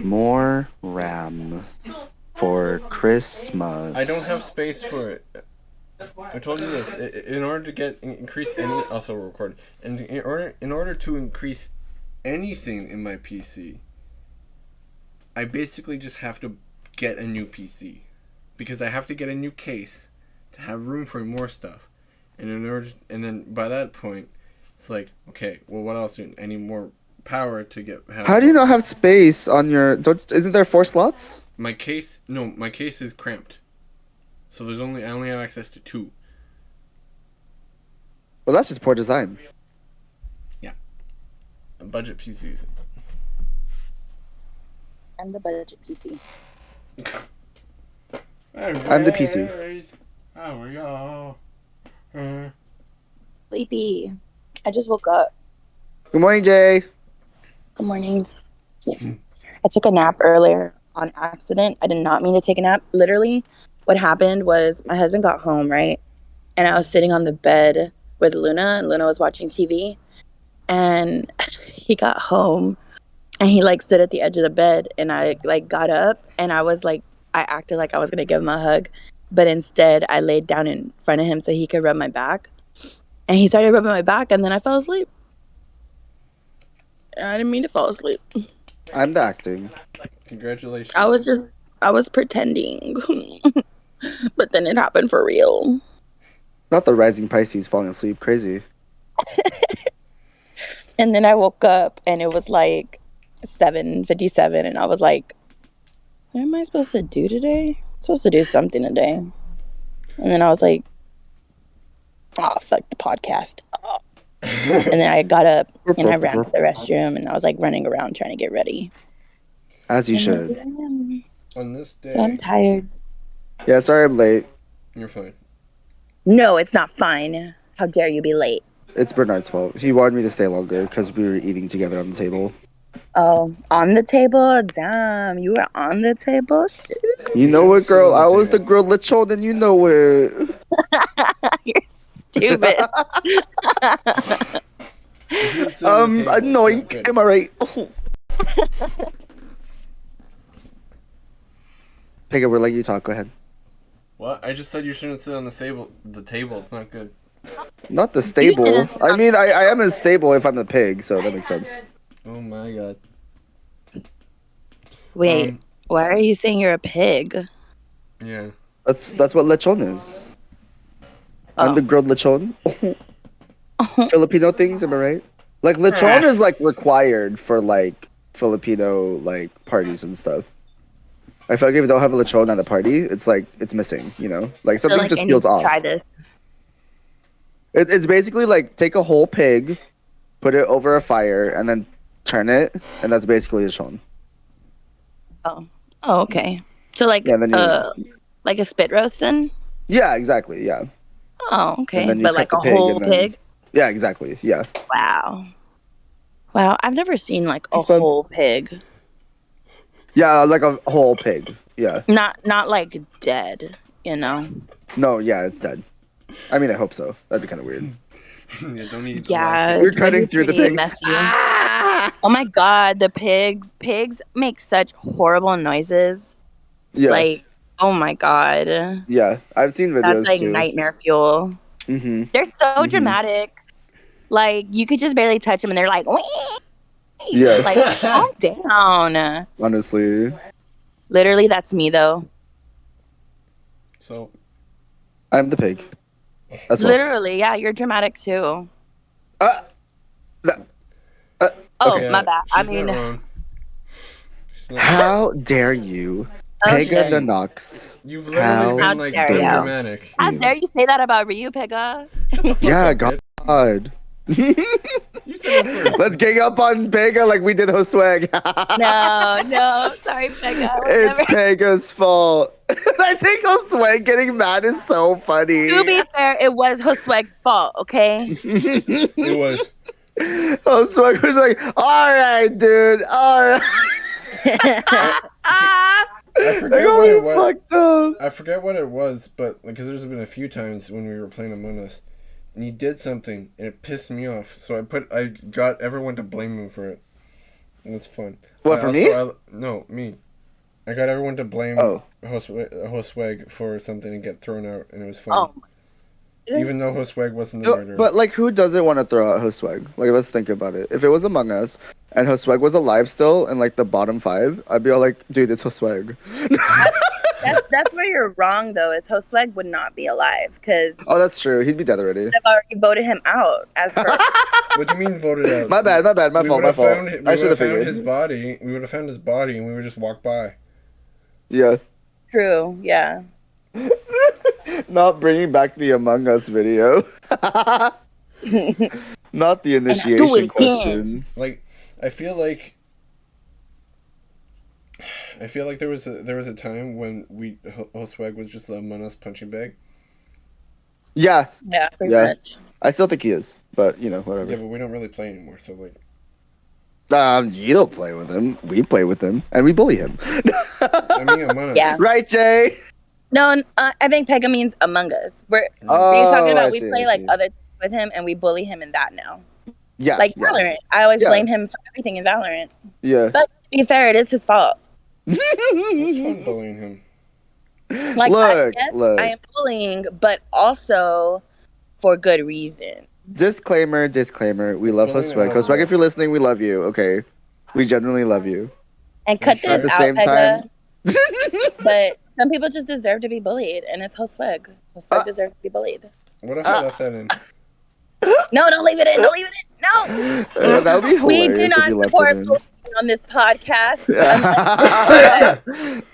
More RAM for Christmas. I don't have space for it. I told you this. In order to increase any, also record, and in order to increase anything in my PC, I basically just have to get a new PC, because I have to get a new case to have room for more stuff, and then by that point, it's like, okay, well, what else? I need more power to have. How do you not have space on your? Isn't there 4 slots? My case is cramped. So I only have access to 2. Well, that's just poor design. Yeah. Budget PCs. I'm the budget PC. I'm the PC. How are y'all? Sleepy. I just woke up. Good morning, Jay. Good morning. I took a nap earlier on accident. I did not mean to take a nap. Literally, what happened was my husband got home, right? And I was sitting on the bed with Luna, and Luna was watching TV. And he got home, and he, stood at the edge of the bed, and I, got up, and I acted like I was going to give him a hug. But instead, I laid down in front of him so he could rub my back. And he started rubbing my back, and then I fell asleep. I didn't mean to fall asleep. I'm the acting. Congratulations. I was pretending. But then it happened for real. Not the rising Pisces falling asleep. Crazy. And then I woke up and it was 7:57, and I was like, what am I supposed to do today? I'm supposed to do something today. And then I was like, oh, fuck the podcast. Oh. And then I got up and I ran to the restroom, and I was running around trying to get ready. As you should. On this day. So I'm tired. Yeah, sorry I'm late. You're fine. No, it's not fine. How dare you be late? It's Bernard's fault. He wanted me to stay longer because we were eating together on the table. Oh, on the table? Damn, you were on the table? Shit. You know it, girl. I was the girl lechon, and you know it. You're stupid. Annoying. Am I right? Pega, we're letting you talk. Go ahead. What? I just said you shouldn't sit on the table. It's not good. Not the stable. I mean, I am as stable if I'm the pig, so that makes sense. Oh my god. Wait, why are you saying you're a pig? Yeah. That's what lechon is. I'm the grilled lechon. Filipino things, am I right? Lechon is required for Filipino parties and stuff. I feel like if you don't have a lechon at a party, it's missing, you know? Something just feels off. Try this. It's basically take a whole pig, put it over a fire, and then turn it, and that's basically lechon. Oh, okay. So like a spit roast then? Yeah, exactly. Yeah. Oh, okay. But a whole pig? Yeah, exactly. Yeah. Wow. I've never seen a whole pig. Yeah, a whole pig. Yeah. Not dead, you know? No, yeah, it's dead. I mean, I hope so. That'd be kind of weird. Yeah, don't eat. Yeah, we're cutting through the pig. Oh my god, the pigs make such horrible noises. Yeah. Oh my god. Yeah, I've seen videos that's too. Nightmare fuel. Mm-hmm. They're so dramatic. You could just barely touch them, and they're like, wee! Yeah. Calm down. Honestly. Literally, that's me though. So. I'm the pig. That's literally, yeah, you're dramatic too. Okay. My bad. I mean, how dare you? Peganox. You've literally been dramatic. How dare you say that about Riu, Pega? Yeah, God. You said it first. Let's gang up on Pega like we did josweg. No, sorry, Pega. It's Pega's fault. I think josweg getting mad is so funny. To be fair, it was josweg's fault, okay? It was. Josweg was like, all right, dude, all right. I forget what it was. Fucked up. I forget what it was, but because there's been a few times when we were playing Among Us, and he did something and it pissed me off. So I got everyone to blame him for it. It was fun. What, for me? No, me. I got everyone to blame josweg for something and get thrown out, and it was fun. Oh. Even though josweg wasn't the murderer. But like, who doesn't want to throw out josweg? Like, let's think about it. If it was Among Us and josweg was alive still in like the bottom 5, I'd be all like, dude, it's josweg. That's where you're wrong, though. Is josweg would not be alive because. Oh, that's true. He'd be dead already. I've already voted him out as per. What do you mean voted out? My bad. My fault. I should have figured his body. We would have found his body, and we would just walk by. Yeah. True. Yeah. Not bringing back the Among Us video. Not the initiation question. Like, I feel like there was a time when josweg was just the Among Us punching bag. Yeah. Yeah, pretty much. I still think he is, but whatever. Yeah, but we don't really play anymore, so like. You don't play with him. We play with him, and we bully him. I mean, Among Us. Yeah. Right, Jay? No, I think Pega means Among Us. We're talking about we play like other with him, and we bully him in that now. Yeah. Like Valorant. I always blame him for everything in Valorant. Yeah. But to be fair, it is his fault. It's fun bullying him. Like, look. I am bullying, but also for good reason. Disclaimer. We love josweg. josweg, if you're listening, we love you. Okay, we genuinely love you. And cut this at the out, same Pega. time. But some people just deserve to be bullied, and it's josweg. Josweg deserves to be bullied. What if I left that in? No, don't leave it in. Don't leave it in. No. That would be hilarious. We do not if you support left it bullying on this podcast.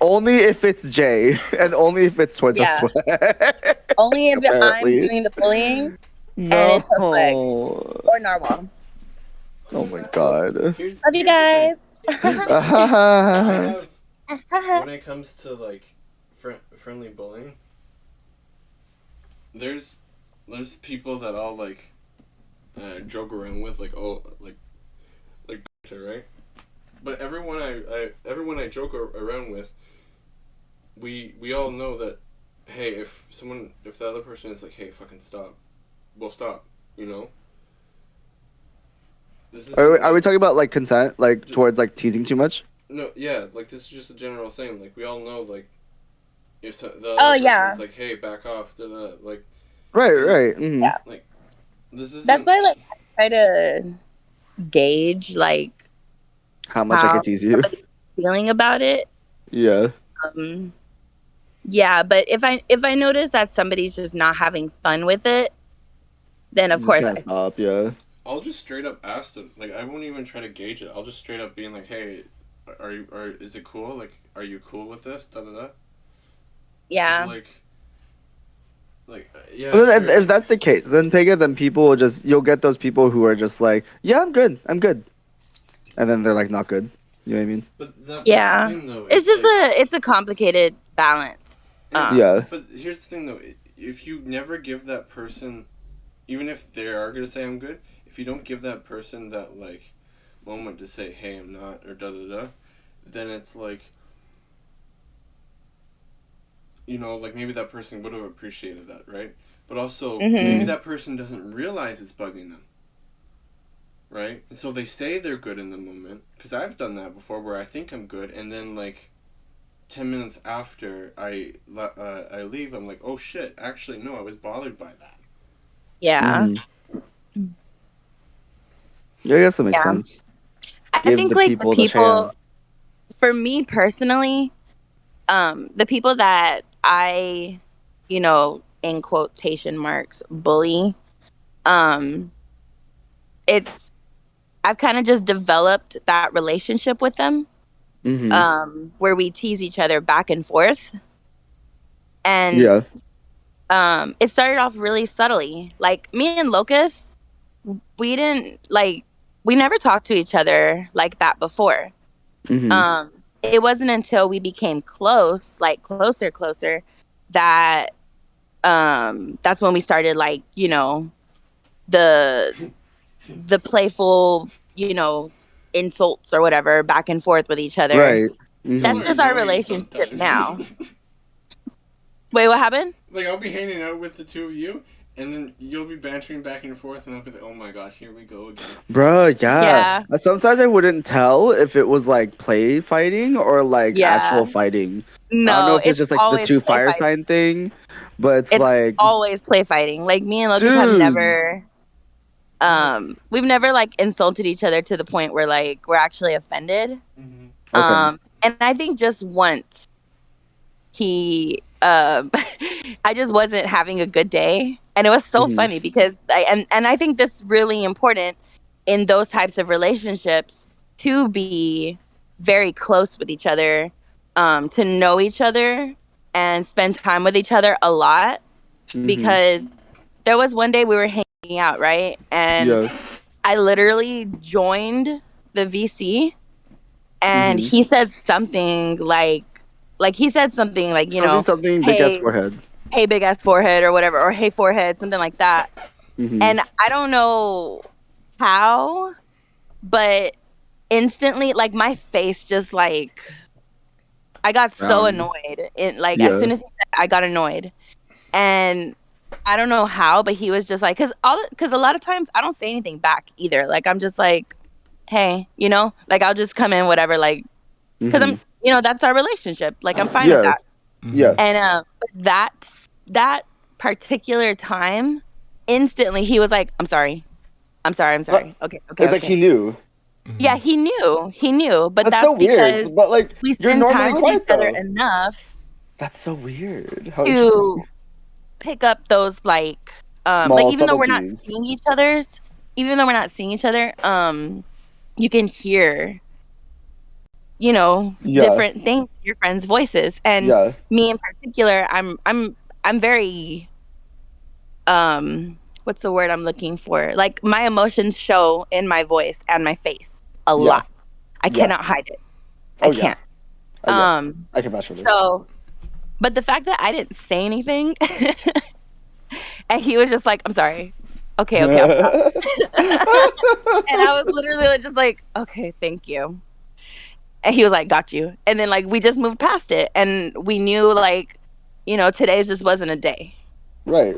Only if it's Jay, and only if it's towards josweg. Only if I'm doing the bullying. No. And it's josweg. Or narwhal. Oh my god. Love you guys. When it comes to like friendly bullying, there's people that I'll like joke around with, like banter, right? But everyone I joke around with, we all know that, hey, if the other person is like, hey, fucking stop, we'll stop, Are we talking about like consent, like towards like teasing too much? No, yeah, like this is just a general thing. Like we all know, like if the other person is like, hey, back off, like. Right. Mm-hmm. Yeah. Like this is. That's why, like, I try to gauge like how much I can tease you. Feeling about it. Yeah. Yeah, but if I notice that somebody's just not having fun with it, then of course I stop. Yeah. I'll just straight up ask them. Like, I won't even try to gauge it. I'll just straight up being like, hey, is it cool? Like, are you cool with this? Da da da. Yeah. Yeah. Well, if that's the case, then Pega, then you'll get those people who are just like, yeah, I'm good, and then they're like not good. You know what I mean? But that's the thing, though. It's just it's a complicated balance. Yeah. But here's the thing, though. If you never give that person, even if they are gonna say I'm good, if you don't give that person that like moment to say, hey, I'm not, or da da da, then it's like, like maybe that person would have appreciated that, right? But also, maybe that person doesn't realize it's bugging them, right? And so they say they're good in the moment, because I've done that before where I think I'm good, and then like 10 minutes after I leave, I'm like, oh shit, actually no, I was bothered by that. Yeah. Yeah, I guess that makes sense. I think like the people, for me personally, the people that I, in quotation marks, bully, I've kind of just developed that relationship with them, where we tease each other back and forth. And it started off really subtly. Like, me and Locust, we never talked to each other like that before. It wasn't until we became closer, that that's when we started, like, the playful, insults or whatever back and forth with each other. Right. That's just our relationship now. Wait, what happened? Like, I'll be hanging out with the two of you, And then you'll be bantering back and forth, and I'll be like, "Oh my gosh, here we go again." Bruh, yeah. Yeah. Sometimes I wouldn't tell if it was like play fighting or like actual Yeah. fighting. I don't know No, if it's it's just like the always two play fire fighting. sign thing, but it's It's like, always play fighting. Like me and Lucas have dude. we've never like insulted each other to the point where like we're actually offended. Okay. And I think just once he I just wasn't having a good day, and it was so Mhm. funny because I think that's really important in those types of relationships, to be very close with each other, to know each other and spend time with each other a lot, Mhm. because there was one day we were hanging out, right? And Yeah. I literally joined the VC, and Mhm. he said something like he said something like, Something big ass hey, forehead. hey big ass forehead or whatever, or hey forehead, something like that. Mhm. And I don't know how, but instantly, like, my face just like, I got so Brown. annoyed. Like, as Yeah. soon as he said, I got annoyed. And I don't know how, but he was just like, because a lot of times I don't say anything back either. Like, I'm just like, hey, like, I'll just come in, whatever, like, because Mhm. that's our relationship. Like, I'm fine with Yeah. that. Yeah. And but that particular time, instantly he was like, I'm But sorry. Okay, okay, it's like he okay. knew. Yeah, he knew, but That's so that's weird. because But like, we you're spend normally time with each quiet other though. enough That's so weird. How interesting. to pick up those, like, Small even though we're not subtleties. seeing each other's, you can hear, Yeah. different things in your friends' voices. And Yeah. me in particular, I'm very, what's the word I'm looking for? Like, my emotions show in my voice and my face a Yeah. lot. I Yeah. cannot hide it. I Oh yeah. can't. Yes. Um, I can vouch for this. so, but the fact that I didn't say anything and he was just like, I'm sorry. Okay, okay, I'll stop. And I was literally just like, okay, thank you. And he was like, got you. And then, like, we just moved past it. And we knew, like, today's just wasn't a day. Right.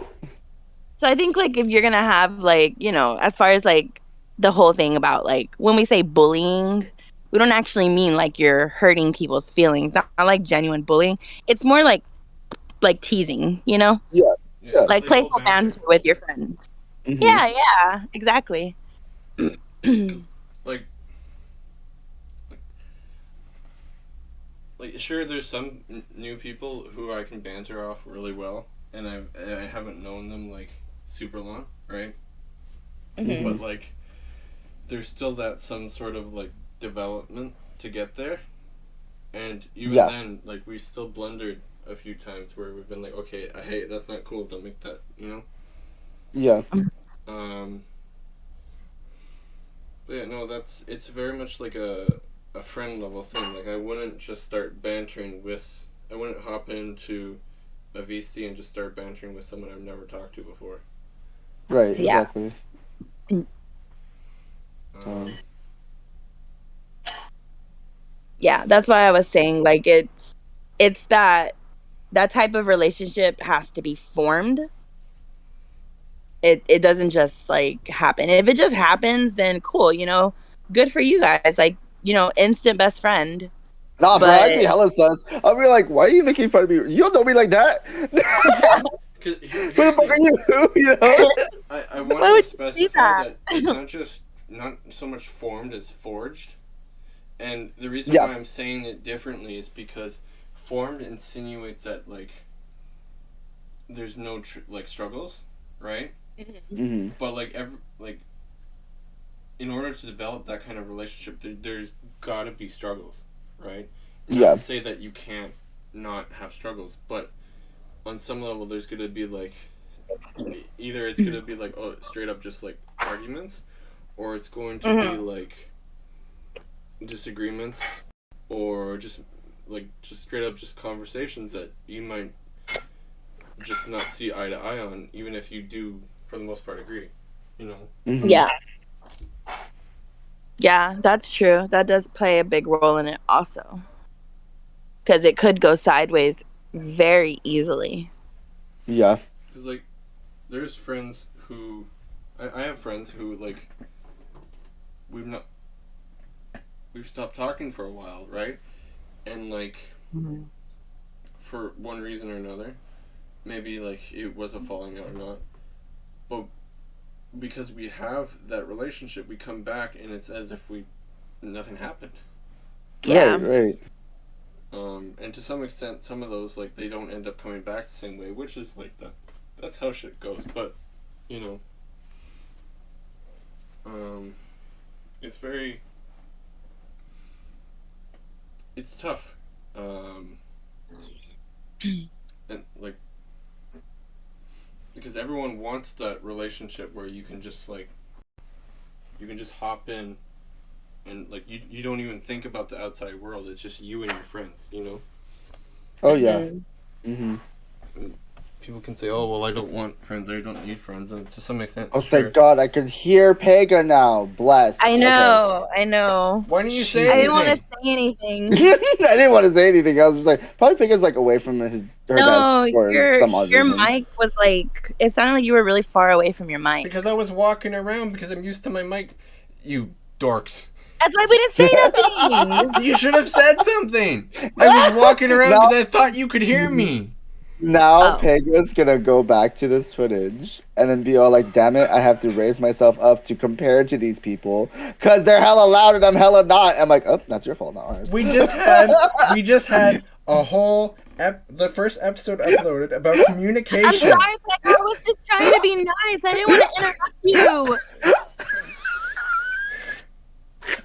So I think, like, if you're going to have, like, as far as, like, the whole thing about, like, when we say bullying, we don't actually mean, like, you're hurting people's feelings. Not like genuine bullying. It's more like teasing, Yeah. Yeah, Yeah. like playful playful banter. banter with your friends. Mhm. Yeah, yeah, exactly. Like, sure, there's some new people who I can banter off really well, and I haven't known them like super long, right? Mhm. But like, there's still that some sort of like development to get there, and even Yeah. then, like, we still blundered a few times where we've been like, okay, hey, that's not cool. Don't make that, Yeah. Um. But yeah, no, it's very much like a friend level thing. Like, I wouldn't just start bantering with. I wouldn't hop into a VC and just start bantering with someone I've never talked to before. Right. Yeah. Exactly. Um, Yeah, that's why I was saying, like, it's that type of relationship has to be formed. It doesn't just like happen. If it just happens, then cool, good for you guys. Like, instant best friend. Nah, bro. I'd be But hella sus. I'd be like, why are you making fun of me? You don't know me like that. Who 'cause here's the the fuck are thing. you? You know? I why wanted would to you say specify that? that it's not so much formed as forged, and the reason Yeah. why I'm saying it differently is because formed insinuates that like there's no like struggles, right? Mhm. But like in order to develop that kind of relationship, there's gotta be struggles, right? Not Yeah. to say that you can't not have struggles, but on some level, there's gonna be like either it's gonna be like, oh, straight up just like arguments, or it's going to be Mhm. like disagreements, or just straight up just conversations that you might just not see eye to eye on, even if you do for the most part agree, Mhm. Yeah. Yeah, that's true. That does play a big role in it also. Because it could go sideways very easily. Yeah. Because like there's friends who, I have friends who like, we've stopped talking for a while, right? And like, for one reason or another, maybe like it was a falling out or not, but because we have that relationship, we come back and it's as if nothing happened. Yeah. Right. And to some extent, some of those, like, they don't end up coming back the same way, which is like that's how shit goes. But you know, it's tough. And like, because everyone wants that relationship where you can just hop in and like you don't even think about the outside world. It's just you and your friends, you know. Oh yeah. Mm-hmm. People can say, "Oh well, I don't want friends. I don't need friends," and to some extent, Oh sure. thank God, I can hear Pega now. Bless. I know. Okay. I know. Why didn't you say I anything? didn't want to say anything. I didn't want to say anything. I was just like, probably Pega's like away from her desk for some odd your reason. mic was like, it sounded like you were really far away from your mic. Because I was walking around because I'm used to my mic. You dorks. That's why we didn't say nothing. You should have said something. I was walking around because I thought you could hear me. Now Pega's gonna go back to this footage and then be all like, damn it, I have to raise myself up to compare to these people because they're hella loud and I'm hella not. I'm like, oh, that's your fault, not ours. We just had a whole the first episode uploaded about communication. I'm sorry, Pega. I was just trying to be nice. I didn't want to interrupt you.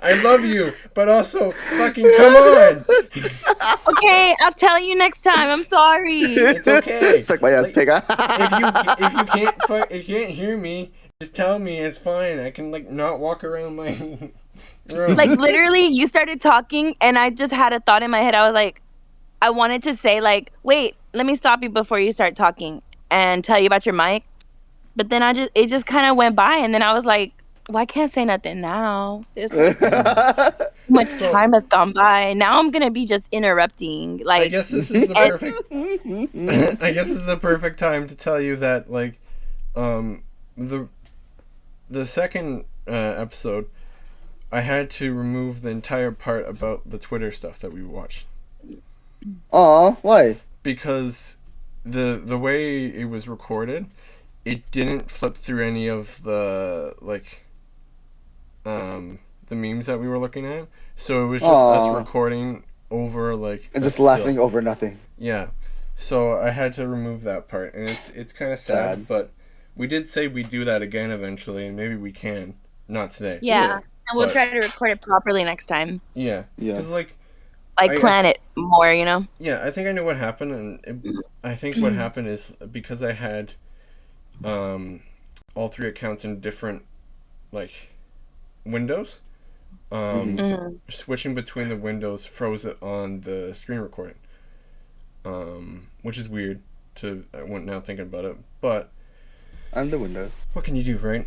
I love you, but also fucking come on. Okay, I'll tell you next time. I'm sorry. It's okay. Suck my ass, Pega. if you can't hear me, just tell me. It's fine. I can like not walk around my room. Like literally, you started talking, and I just had a thought in my head. I was like, I wanted to say like, wait, let me stop you before you start talking and tell you about your mic. But then it just kind of went by, and then I was like, well, I can't say nothing now. There's like too much time has gone by. Now I'm gonna be just interrupting. Like, I guess this is the perfect. I guess this is the perfect time to tell you that like, the second episode, I had to remove the entire part about the Twitter stuff that we watched. Aw, why? Because the way it was recorded, it didn't flip through any of the like. The memes that we were looking at, so it was just us recording over like and just laughing over nothing. Yeah, so I had to remove that part, and it's kind of sad, but we did say we'd do that again eventually, and maybe we can. Not today. Yeah. And we'll try to record it properly next time. Yeah, because like plan it more, you know. Yeah, I think I know what happened, and I think what happened is because I had all three accounts in different like windows. Switching between the windows froze it on the screen recording, which is weird when now thinking about it, but I'm the windows. What can you do, right?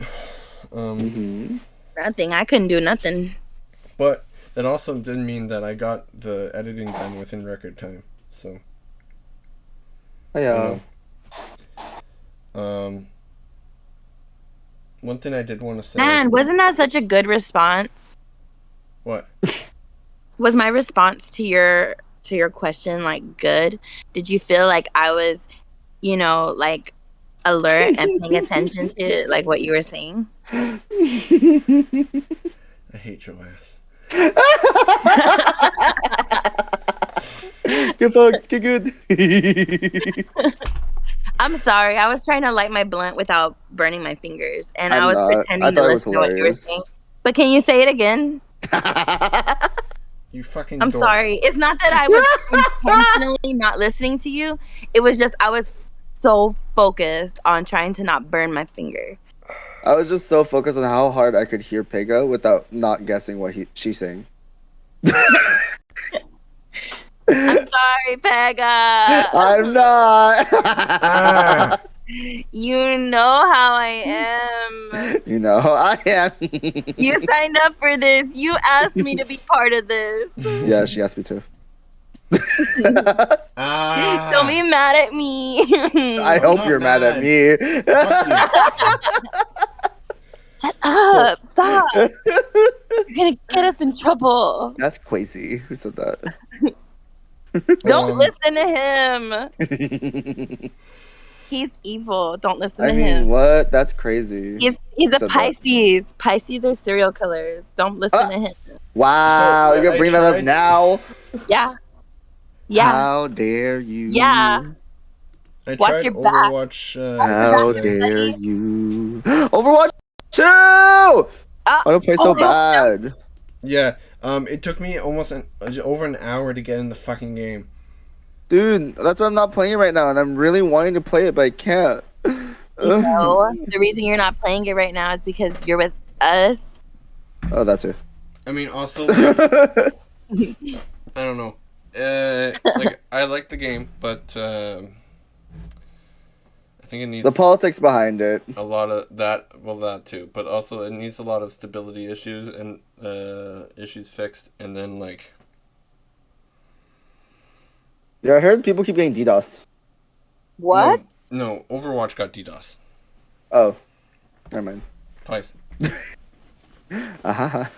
Nothing. I couldn't do nothing. But that also didn't mean that I got the editing done within record time, so one thing I did want to say. Man, wasn't that such a good response? What? Was my response to your question like good? Did you feel like I was, like alert and paying attention to like what you were saying? I hate your ass. Get fucked. Get good. I'm sorry. I was trying to light my blunt without burning my fingers, and I was pretending to listen to what you were saying. But can you say it again? You fucking I'm dork. sorry. It's not that I was intentionally not listening to you. It was just I was so focused on trying to not burn my finger. I was just so focused on how hard I could hear Pega without not guessing what she's saying. I'm sorry, Pega. I'm not. You know how I am. You know how I am. You signed up for this. You asked me to be part of this. Yeah, she asked me to. Don't be mad at me. I hope not you're mad at mad. me. Shut up. Stop. You're going to get us in trouble. That's Quasi who said that. Don't listen to him. He's evil. Don't listen to him. What? That's crazy. He's a Pisces. That. Pisces are serial killers. Don't listen to him. Wow, you're gonna bring that up now? Yeah. How dare you? Yeah. I tried Overwatch. How dare you? Overwatch 2! I want to play so bad. Yeah. It took me almost over an hour to get in the fucking game. Dude, that's why I'm not playing right now, and I'm really wanting to play it, but I can't. No, the reason you're not playing it right now is because you're with us. Oh, that's it. I mean, also, like, I don't know. Like, I like the game, but I think it needs the politics behind it. A lot of that. Well, that too, but also it needs a lot of stability issues and issues fixed, and then like. Yeah, I heard people keep getting DDoSed. What? No, Overwatch got DDoSed. Oh, never mind. Twice. Oh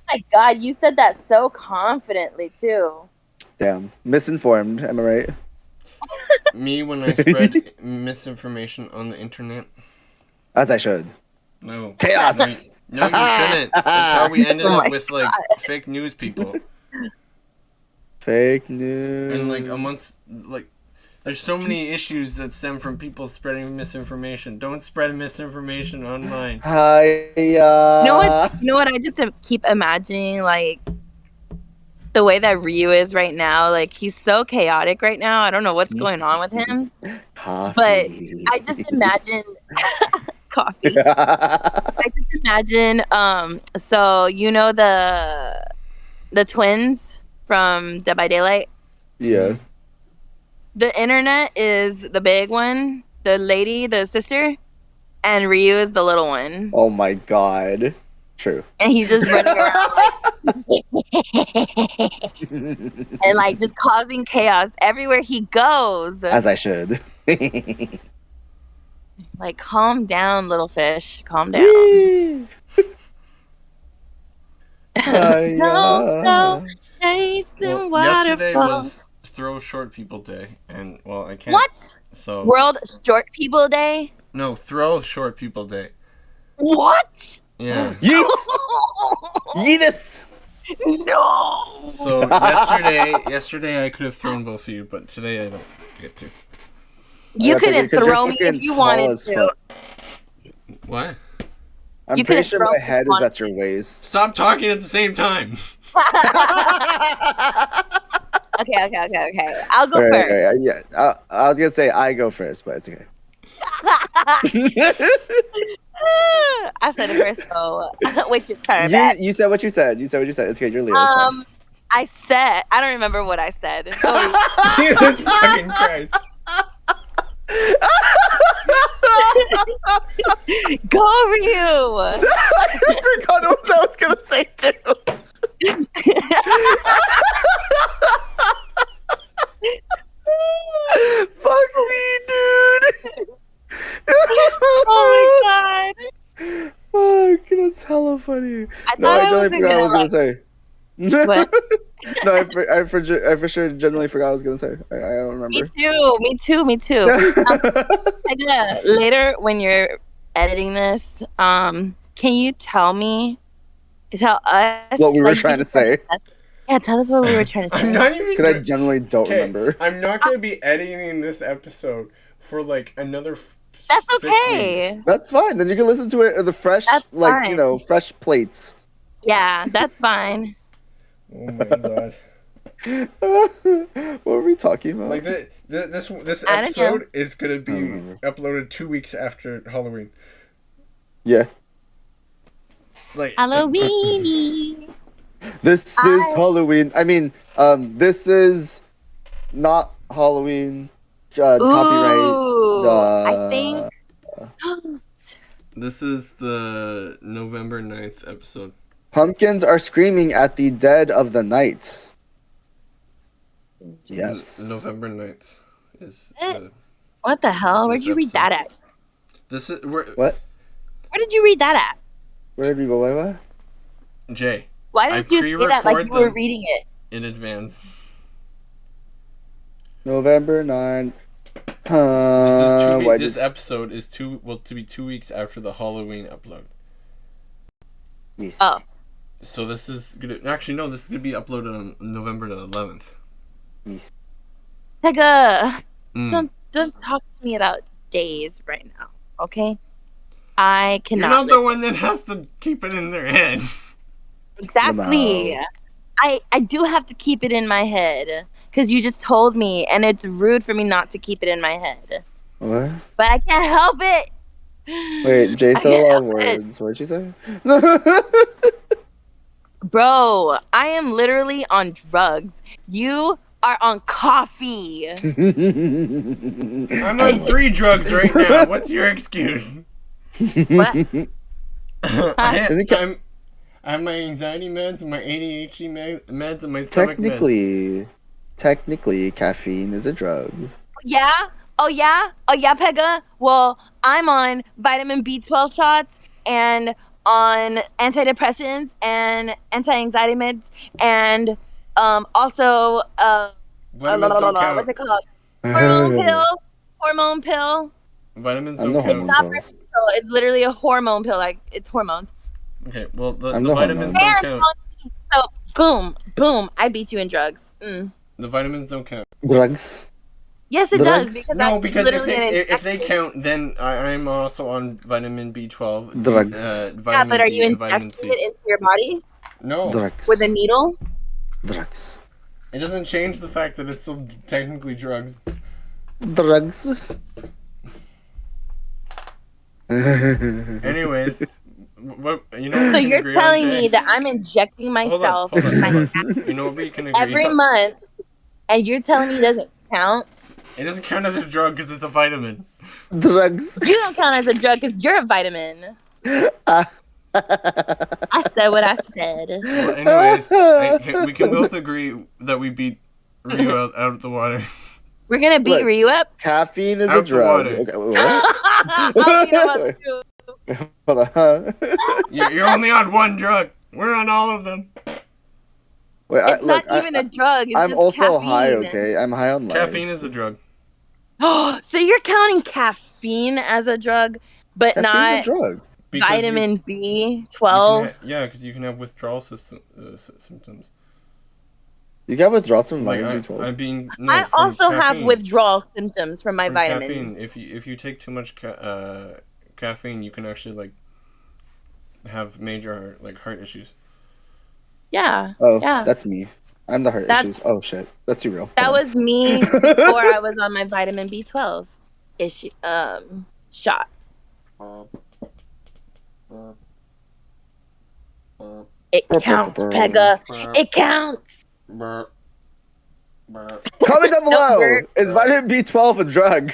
my God, you said that so confidently too. Damn, misinformed. Am I right? Me when I spread misinformation on the internet. As I should. No. Chaos. No, you shouldn't. That's how we ended up with like fake news people. Fake news. And like amongst like, there's so many issues that stem from people spreading misinformation. Don't spread misinformation online. You know what? I just keep imagining like the way that Riu is right now. Like he's so chaotic right now. I don't know what's going on with him. Coffee. But I just imagine coffee. I just imagine. So you know the twins from Dead by Daylight. Yeah. The internet is the big one, the lady, the sister, and Riu is the little one. Oh my God. True. And he's just running around and like just causing chaos everywhere he goes. As I should. Like, calm down, little fish. Calm down. Don't chasing waterfalls. Yesterday was Throw Short People Day, and well, I can't. What? So World Short People Day? No, Throw Short People Day. What? Yeah. Yeet! Yeetus! No. So yesterday I could have thrown both of you, but today I don't get to. You couldn't throw me if you wanted to. What? I'm pretty sure my head is at your waist. Stop talking at the same time. Okay. I'll go first. Right. Yeah, I was gonna say I go first, but it's okay. I said it first, so wait your turn. You said what you said. It's okay. You're Leo. I don't remember what I said. Jesus fucking Christ. Go Riu. I forgot what I was gonna say too. Fuck me, dude. Oh my God. Fuck, that's hella funny. I totally forgot what I was gonna say. What? No, I for sure genuinely forgot what I was gonna say. I don't remember. Me too. Later when you're editing this, can you tell us what we were trying to say? Yeah, tell us what we were trying to say. I'm not even because I genuinely don't remember. I'm not gonna be editing this episode for like another. That's okay. Weeks. That's fine. Then you can listen to it the fresh, fresh plates. Yeah, that's fine. Oh my God. What were we talking about? Like this episode is gonna be uploaded 2 weeks after Halloween. Yeah. Like Halloween. This is Halloween. I mean, this is not Halloween. Copyright. I think. This is the November 9th episode. Pumpkins are screaming at the dead of the night. Yes. November 9th is What the hell? Where'd you read episode. that at? This is What? Where did you read that at? Where did we go? What? Jay. Why didn't you say that like you were reading it in advance? November 9th. This episode is to be 2 weeks after the Halloween upload. Yes. Oh. So this is gonna this is gonna be uploaded on November the 11th. Yes. Pega, don't talk to me about days right now, okay? I cannot. You're not the one that has to keep it in their head. Exactly. No. I do have to keep it in my head because you just told me, and it's rude for me not to keep it in my head. What? But I can't help it. Wait, Jay said a lot of words. What did she say? Bro, I am literally on drugs. You are on coffee. I'm on 3 drugs right now. What's your excuse? What? I have my anxiety meds and my ADHD meds and my stomach meds. Technically, caffeine is a drug. Yeah? Oh, yeah, Pega? Well, I'm on vitamin B12 shots and on antidepressants and anti-anxiety meds and also what's it called? Hormone pill. Vitamins don't count. It's not prescription. It's literally a hormone pill. Like, it's hormones. Okay, well the vitamins don't count. So boom, I beat you in drugs. The vitamins don't count. Drugs. Yes, it Drugs? does. Because if they count, then I'm also on vitamin B12. Drugs. Vitamin but are D, you and vitamin injecting C. it into your body No. Drugs. with a needle? Drugs. It doesn't change the fact that it's still technically drugs. Drugs. Anyways, what you know? What So we can you're agree telling on, Jay? me that I'm injecting myself Hold on. in my You know what we can agree every on? month, and you're telling me it doesn't count? It doesn't count as a drug because it's a vitamin. Drugs. You don't count as a drug because you're a vitamin. I said what I said. Well, anyways, we can both agree that we beat Riu out of the water. We're gonna beat Riu up. Caffeine is Out a drug. the water. Okay, what? Hold on. You're only on one drug. We're on all of them. Wait, It's not even a drug. It's I'm just also caffeine. high. Okay, I'm high on life. Caffeine is a drug. So you're counting caffeine as a drug, but Caffeine's not a drug. vitamin B12? Yeah, because you can have withdrawal symptoms. You can withdraw some Like vitamin B12. I also have withdrawal symptoms from my vitamin. Caffeine. If you take too much caffeine, you can actually have major heart issues. Yeah. Oh, yeah. That's me. I'm the heart issues. Oh shit, that's too real. That was me before I was on my vitamin B12 shot. It counts, Pega. It counts. Comment down below. Is vitamin B12 a drug?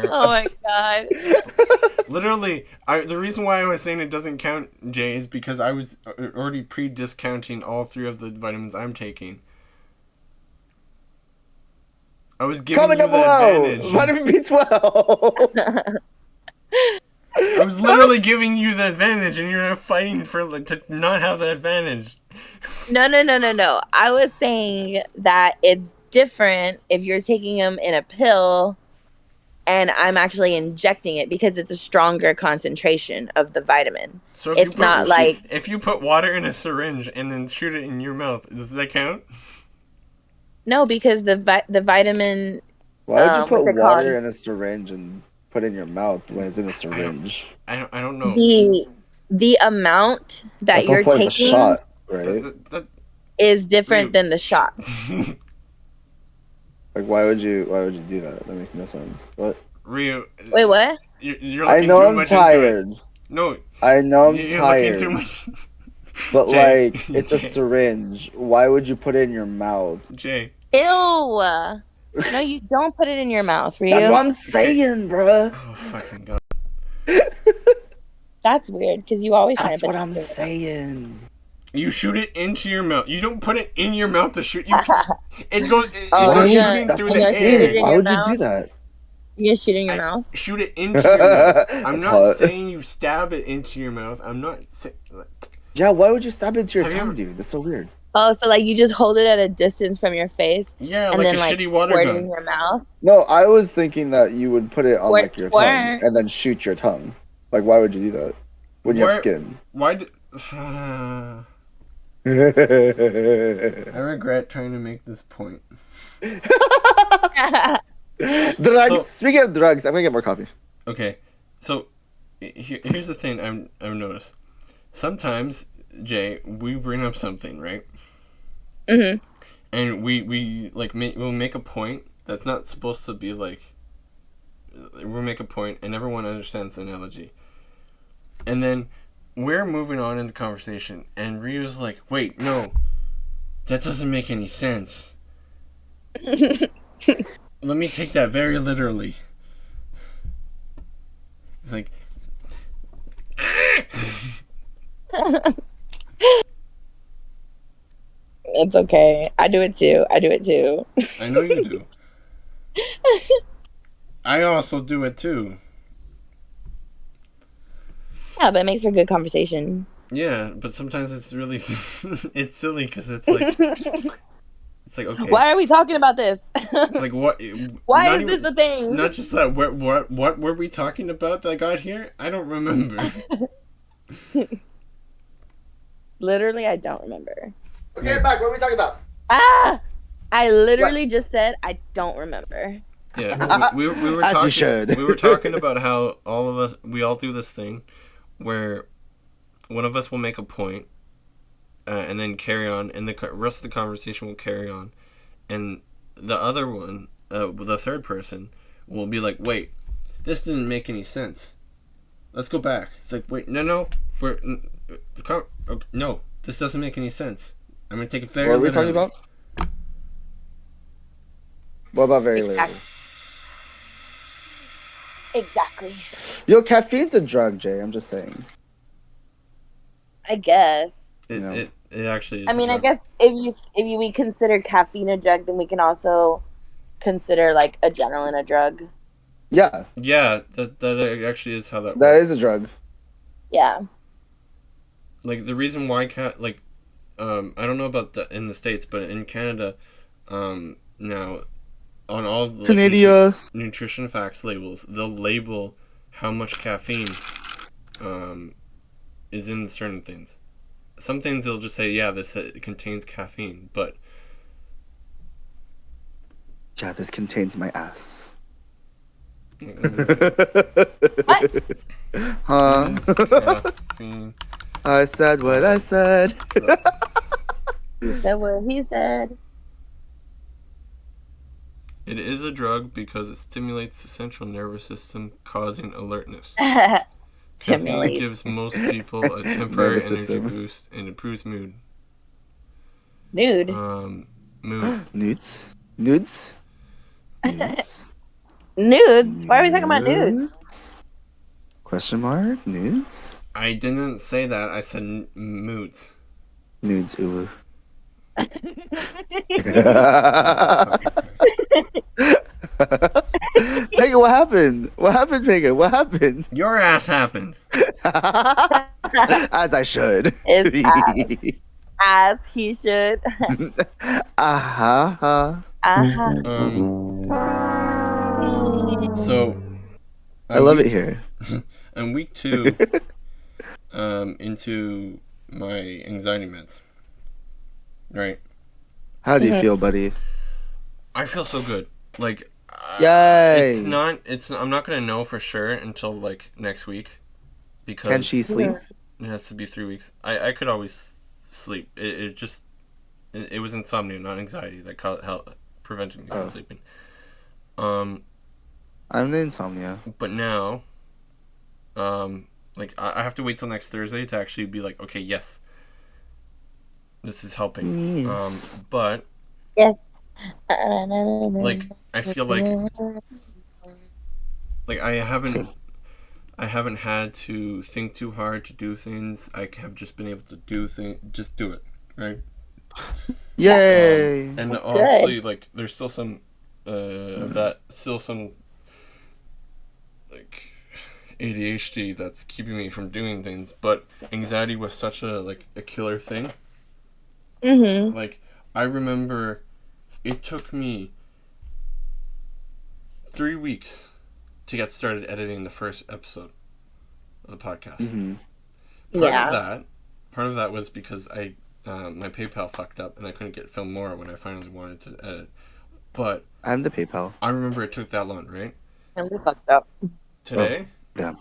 Oh my god. Literally, the reason why I was saying it doesn't count, Jay, is because I was already pre-discounting all 3 of the vitamins I'm taking. I was giving Comment you down the below. advantage. Vitamin B12. I was literally giving you the advantage, and you're fighting for to not have the advantage. No. I was saying that it's different if you're taking them in a pill and I'm actually injecting it because it's a stronger concentration of the vitamin. So if if you put water in a syringe and then shoot it in your mouth, does that count? No, because the vitamin. Why would you put water in a syringe and put it in your mouth when it's in a syringe? I don't know. The amount that That's you're the point taking of the shot, right? is different than the shot. Why would you do that? That makes no sense. What? Riu. Wait, what? You're I know I'm tired. No. I know I'm tired. Too much. But Jay, it's a syringe. Why would you put it in your mouth? Jay. Ew. No, you don't put it in your mouth, Riu. That's what I'm saying, bruh. Oh, fucking God. That's weird, because you always That's what I'm saying. You shoot it into your mouth. You don't put it in your mouth to shoot. It goes shooting That's through what I'm the saying. air. Why would you do that? You gonna shoot in your mouth? Shoot it into your mouth. I'm That's not hot. saying you stab it into your mouth. I'm not saying... Yeah, why would you stab it into your Have you tongue, ever- dude? That's so weird. Oh, so like you just hold it at a distance from your face, Yeah, and like then a like shitty water squirt it gun. in your mouth. No, I was thinking that you would put it on like your tongue Squirt. and then shoot your tongue. Like, why would you do that when you have skin? Why do... I regret trying to make this point. Drugs. Speaking of drugs, I'm gonna get more coffee. Okay, so here's the thing I've noticed. Sometimes, Jay, we bring up something, right? Mm-hmm. And we like we'll make a point that's not supposed to be like. We'll make a point, and everyone understands the analogy. And then we're moving on in the conversation, and Ryu's like, "Wait, no, that doesn't make any sense. Let me take that very literally." It's like. It's okay. I do it too. I know you do. I also do it too. Yeah, but it makes for good conversation. Yeah, but sometimes it's really it's silly because it's like okay. Why are we talking about this? It's like what? Why is this a thing? Not just that. What were we talking about that got here? I don't remember. Literally, I don't remember. Okay, back. What are we talking about? I literally just said I don't remember. Yeah, we were As talking. you should. We were talking about how we all do this thing, where one of us will make a point, and then carry on, and the rest of the conversation will carry on, and the other one, the third person, will be like, "Wait, this didn't make any sense. Let's go back." It's like, "Wait, no, no, this doesn't make any sense. I'm gonna take it very What are we talking about? What about very literally? Exactly. Yo, caffeine's a drug, Jay. I'm just saying. I guess. It actually is. I mean, I guess if we consider caffeine a drug, then we can also consider like adrenaline a drug. Yeah. Yeah, that actually is how that works. That is a drug. Yeah. Like the reason why I don't know about in the States, but in Canada, now on all the Canada nutrition facts labels, they'll label how much caffeine is in certain things. Some things they'll just say, yeah, this contains caffeine, but yeah, this contains my ass. What? Huh? Caffeine. I said what I said. He said what he said. It is a drug because it stimulates the central nervous system, causing alertness. Caffeine Stimulate. gives most people a temporary Nervous energy system. boost and improves mood. Nude. Mood. Nudes? Nudes? Nudes? Nudes? Why are we talking about nudes? Question mark? Nudes? I didn't say that. I said moods. Nudes, ooh. Pega, what happened? What happened, Pega? What happened? Your ass happened. As I should. It's as he should. Uh-huh. So I love it here. I'm week 2 into my anxiety meds. Right. How do you feel, buddy? I feel so good. Like Yay! I'm not gonna know for sure until like next week, because Can she sleep? it has to be 3 weeks. I could always sleep. It was insomnia, not anxiety, that prevented me from sleeping. I'm the insomnia. But now, like I have to wait till next Thursday to actually be like, okay, yes, this is helping. Yes. But Yes. like I feel like I haven't I haven't had to think too hard to do things. I have just been able to just do it, right? Yay! And That's obviously, good. like, there's still some like ADHD that's keeping me from doing things. But anxiety was such a killer thing. Mm-hmm. Like, I remember it took me 3 weeks to get started editing the first episode of the podcast. Mm-hmm. Part of that was because my PayPal fucked up and I couldn't get Film More when I finally wanted to edit. But I'm the PayPal. I remember it took that long, right? And we fucked up. Today, Yeah.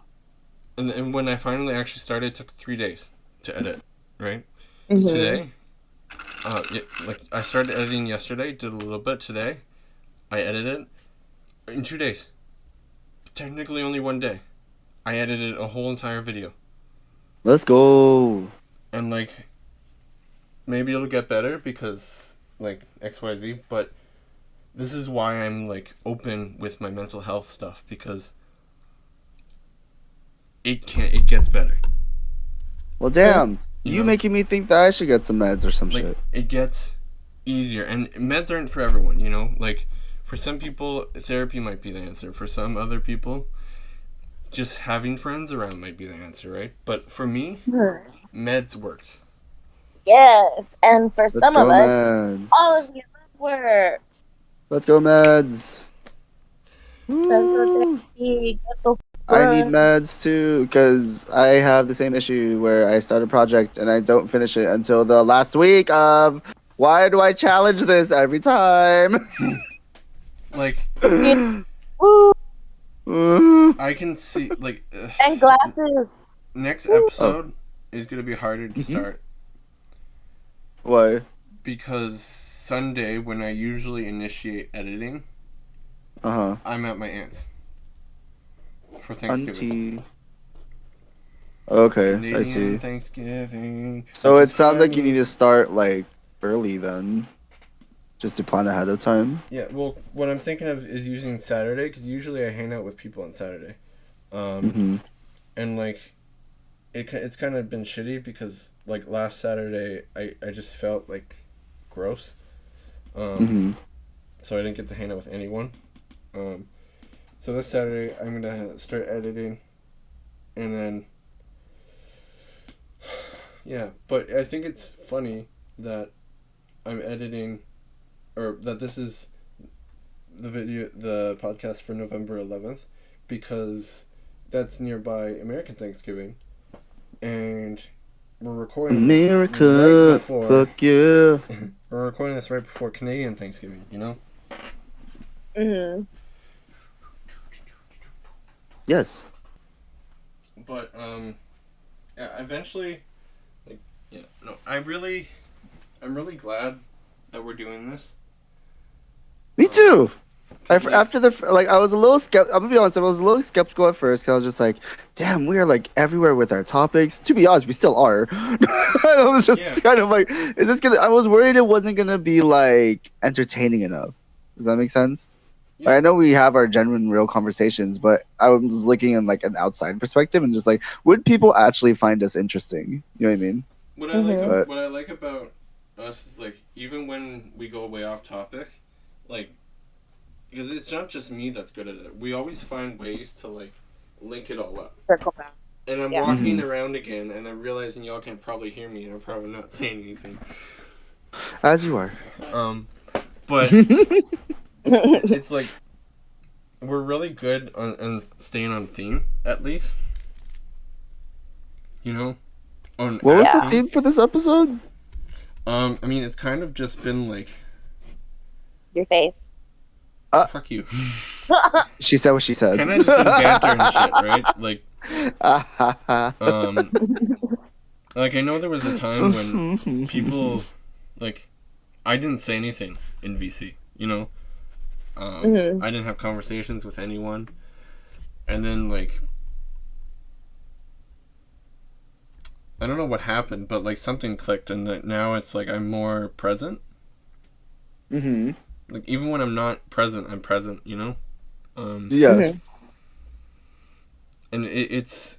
and when I finally actually started, it took 3 days to edit, right? Mm-hmm. Today, I started editing yesterday, did a little bit today. I edited in 2 days. Technically only 1 day. I edited a whole entire video. Let's go. And like, maybe it'll get better because like XYZ, but this is why I'm like open with my mental health stuff, because it gets better. Well, damn. You You know? making me think that I should get some meds or some Like, shit. it gets easier, and meds aren't for everyone, you know? Like, for some people, therapy might be the answer. For some other people, just having friends around might be the answer, right? But for me, meds worked. Yes, and for Let's some go, of us, meds. all of the above work. Let's go, meds. Let's go Woo. therapy. Let's go. I need meds too, because I have the same issue where I start a project and I don't finish it until the last week of. Why do I challenge this every time? Like, Woo! I can see, like, And glasses. next episode is going to be harder to start. Why? Because Sunday, when I usually initiate editing, I'm at my aunt's for Thanksgiving. Auntie. Okay, Canadian I see. Thanksgiving. So it sounds like you need to start like early then, just to plan ahead of time. Yeah, well, what I'm thinking of is using Saturday, because usually I hang out with people on Saturday. And like, it's kind of been shitty because like last Saturday I just felt like gross. So I didn't get to hang out with anyone. So this Saturday I'm gonna start editing, and then yeah. But I think it's funny that I'm editing, or that this is the podcast for November 11th, because that's nearby American Thanksgiving, and we're recording America, right before, fuck yeah. we're recording this right before Canadian Thanksgiving, you know? Mm-hmm. Yes. But yeah, eventually, like, yeah, no, I'm really glad that we're doing this. Me too. After I was a little I'm gonna be honest. I was a little skeptical at first. 'Cause I was just like, "Damn, we're like everywhere with our topics." To be honest, we still are. I was just kind of like, "Is this gonna?" I was worried it wasn't gonna be like entertaining enough. Does that make sense? Yeah. I know we have our genuine, real conversations, but I was looking in like an outside perspective and just like, would people actually find us interesting? You know what I mean? What I like about us is like, even when we go way off topic, like, because it's not just me that's good at it. We always find ways to like link it all up. Circle back. And I'm walking around again, and I'm realizing y'all can probably hear me, and I'm probably not saying anything. As you are. But it's like, we're really good on staying on theme, at least. You know? What was the theme for this episode? I mean, it's kind of just been like, your face. Fuck you. She said what she said. Kind of just been banter and shit, right? Like, like, I know there was a time when people, like, I didn't say anything in VC, you know? I didn't have conversations with anyone. And then, like, I don't know what happened, but, like, something clicked, and that now it's, like, I'm more present. Like, even when I'm not present, I'm present, you know? Yeah. and it's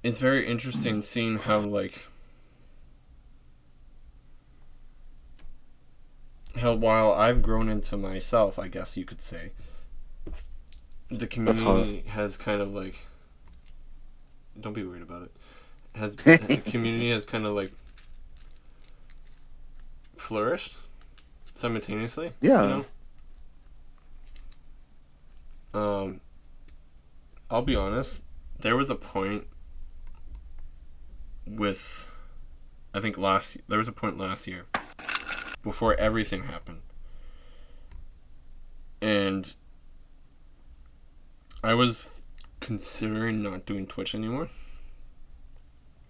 very interesting seeing how while I've grown into myself, I guess you could say, the community has kind of don't be worried about it. The community has kind of flourished simultaneously. Yeah. I'll be honest. There was a point there was a point last year before everything happened, and I was considering not doing Twitch anymore.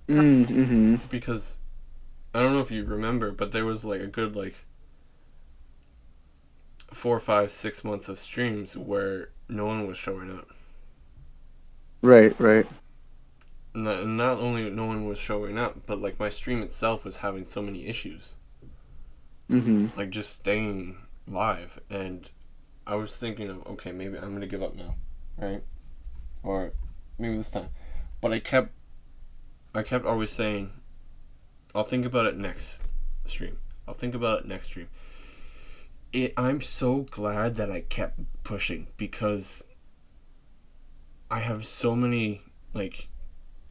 Mm-hmm. Because I don't know if you remember, but there was a good 4, 5, 6 months of streams where no one was showing up. Right. Not only no one was showing up, but my stream itself was having so many issues. Mm-hmm. Just staying live, and I was thinking of, okay, maybe I'm gonna give up now, right? Or maybe this time. But I kept always saying, I'll think about it next stream. I'm so glad that I kept pushing, because I have so many, I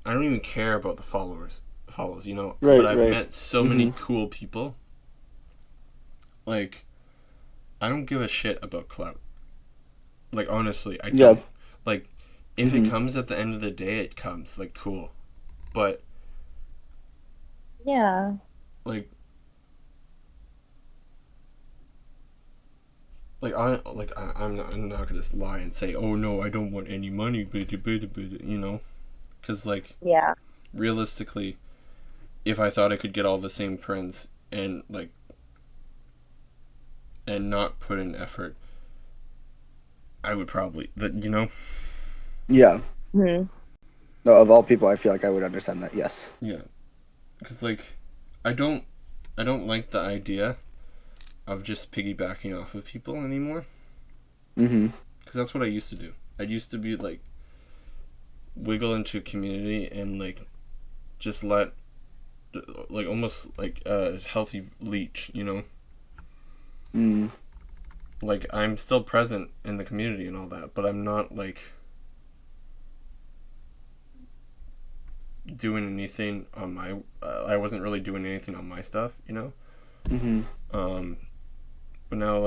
don't even care about the follows, Right, but I've right. met so many cool people. I don't give a shit about clout. Honestly, I don't. If it comes at the end of the day, it comes. Cool. But Yeah. I'm not gonna lie and say, oh no, I don't want any money, because Yeah. realistically, if I thought I could get all the same friends and and not put in effort, I would probably Yeah. Mm-hmm. No, of all people, I feel like I would understand that. Yes. Yeah, because I don't like the idea of just piggybacking off of people anymore. Mm-hmm. Because that's what I used to do. I used to be wiggle into community and just let almost a healthy leech, Mm. I'm still present in the community and all that, but I'm not doing anything on my I wasn't really doing anything on my stuff, Mm-hmm. But now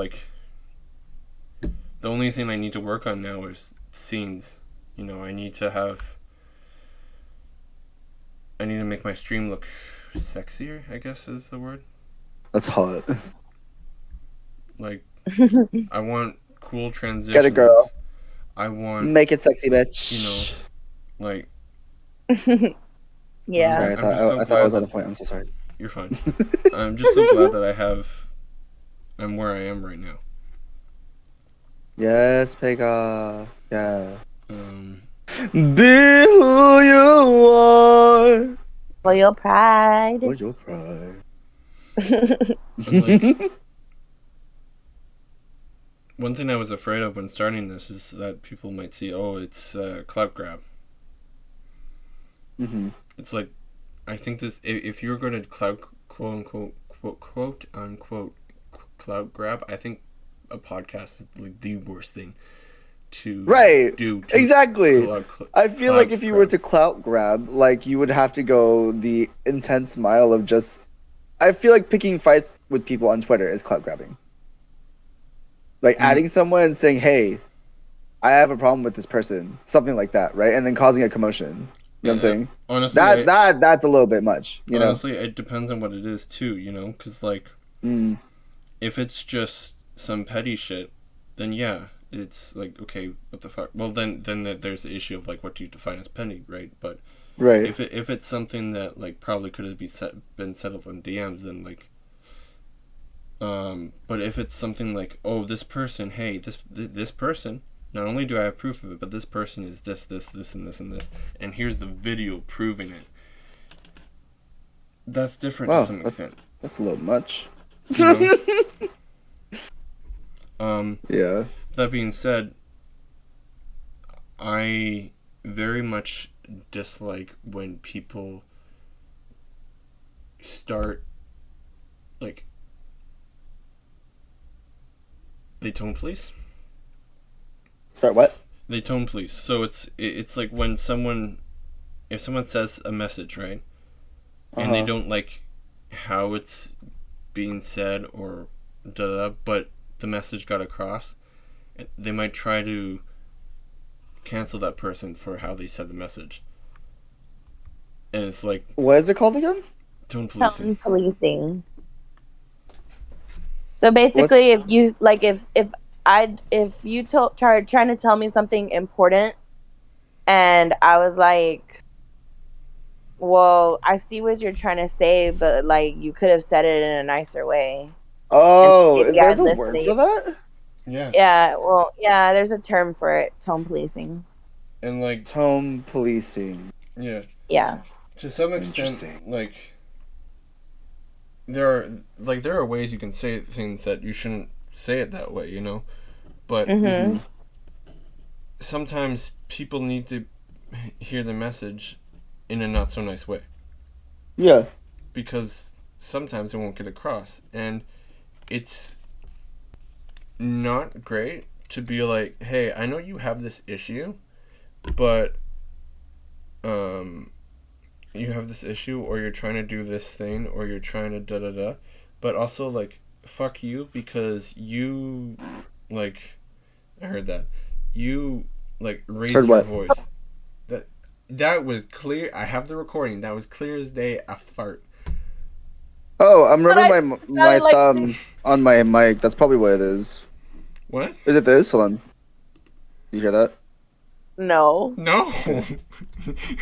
the only thing I need to work on now is scenes. I need to make my stream look sexier, I guess is the word. That's hot. I want cool transitions. Get a girl. I want... Make it sexy, bitch. Yeah. Sorry, I thought I was on the point. I'm so sorry. You're fine. I'm just so glad that I'm where I am right now. Yes, Pega. Yeah. Be who you are. For your pride. For your pride. One thing I was afraid of when starting this is that people might see, oh, it's clout grab. Mm-hmm. It's I think this, if you're going to quote unquote clout grab, I think a podcast is the worst thing to do. Exactly. I feel like if you were to clout grab, you would have to go the intense mile of just... I feel like picking fights with people on Twitter is clout grabbing. Adding someone and saying, hey, I have a problem with this person. Something like that, right? And then causing a commotion. You know what I'm saying? Honestly, that's a little bit much. Honestly, it depends on what it is too. Because if it's just some petty shit, then yeah, it's okay, what the fuck. Well, then there's the issue of what do you define as petty, right? But right, if it's something that probably could have been settled in DMs, then but if it's something oh, this person, hey, this person. Not only do I have proof of it, but this person is this, and this, and here's the video proving it. That's different to some extent. That's a little much. Yeah. That being said, I very much dislike when people start, like, they tone police. Sorry, what? They tone police. So it's like when if someone says a message, right, and they don't like how it's being said or but the message got across, they might try to cancel that person for how they said the message. And it's like, what is it called again? Tone policing. Tone policing. So basically, if you like, if you trying to tell me something important, and I was like, well, I see what you're trying to say, but like you could have said it in a nicer way. Oh, there's a word for that? Yeah. Yeah, well, yeah, there's a term for it, tone policing. And like tone policing. Yeah. Yeah. To some extent, like there are ways you can say things that you shouldn't say it that way, you know? But sometimes people need to hear the message in a not so nice way. Yeah. Because sometimes it won't get across. And it's not great to be like, hey, I know you have this issue, but you have this issue, or you're trying to do this thing, or you're trying to da-da-da, but also, like, fuck you, because you, like, I heard that, you, like, raise your voice. That was clear. I have the recording. That was clear as day, a fart. Oh, I'm rubbing my thumb on my mic. That's probably what it is. What? Is it this? Hold on. You hear that? No. No.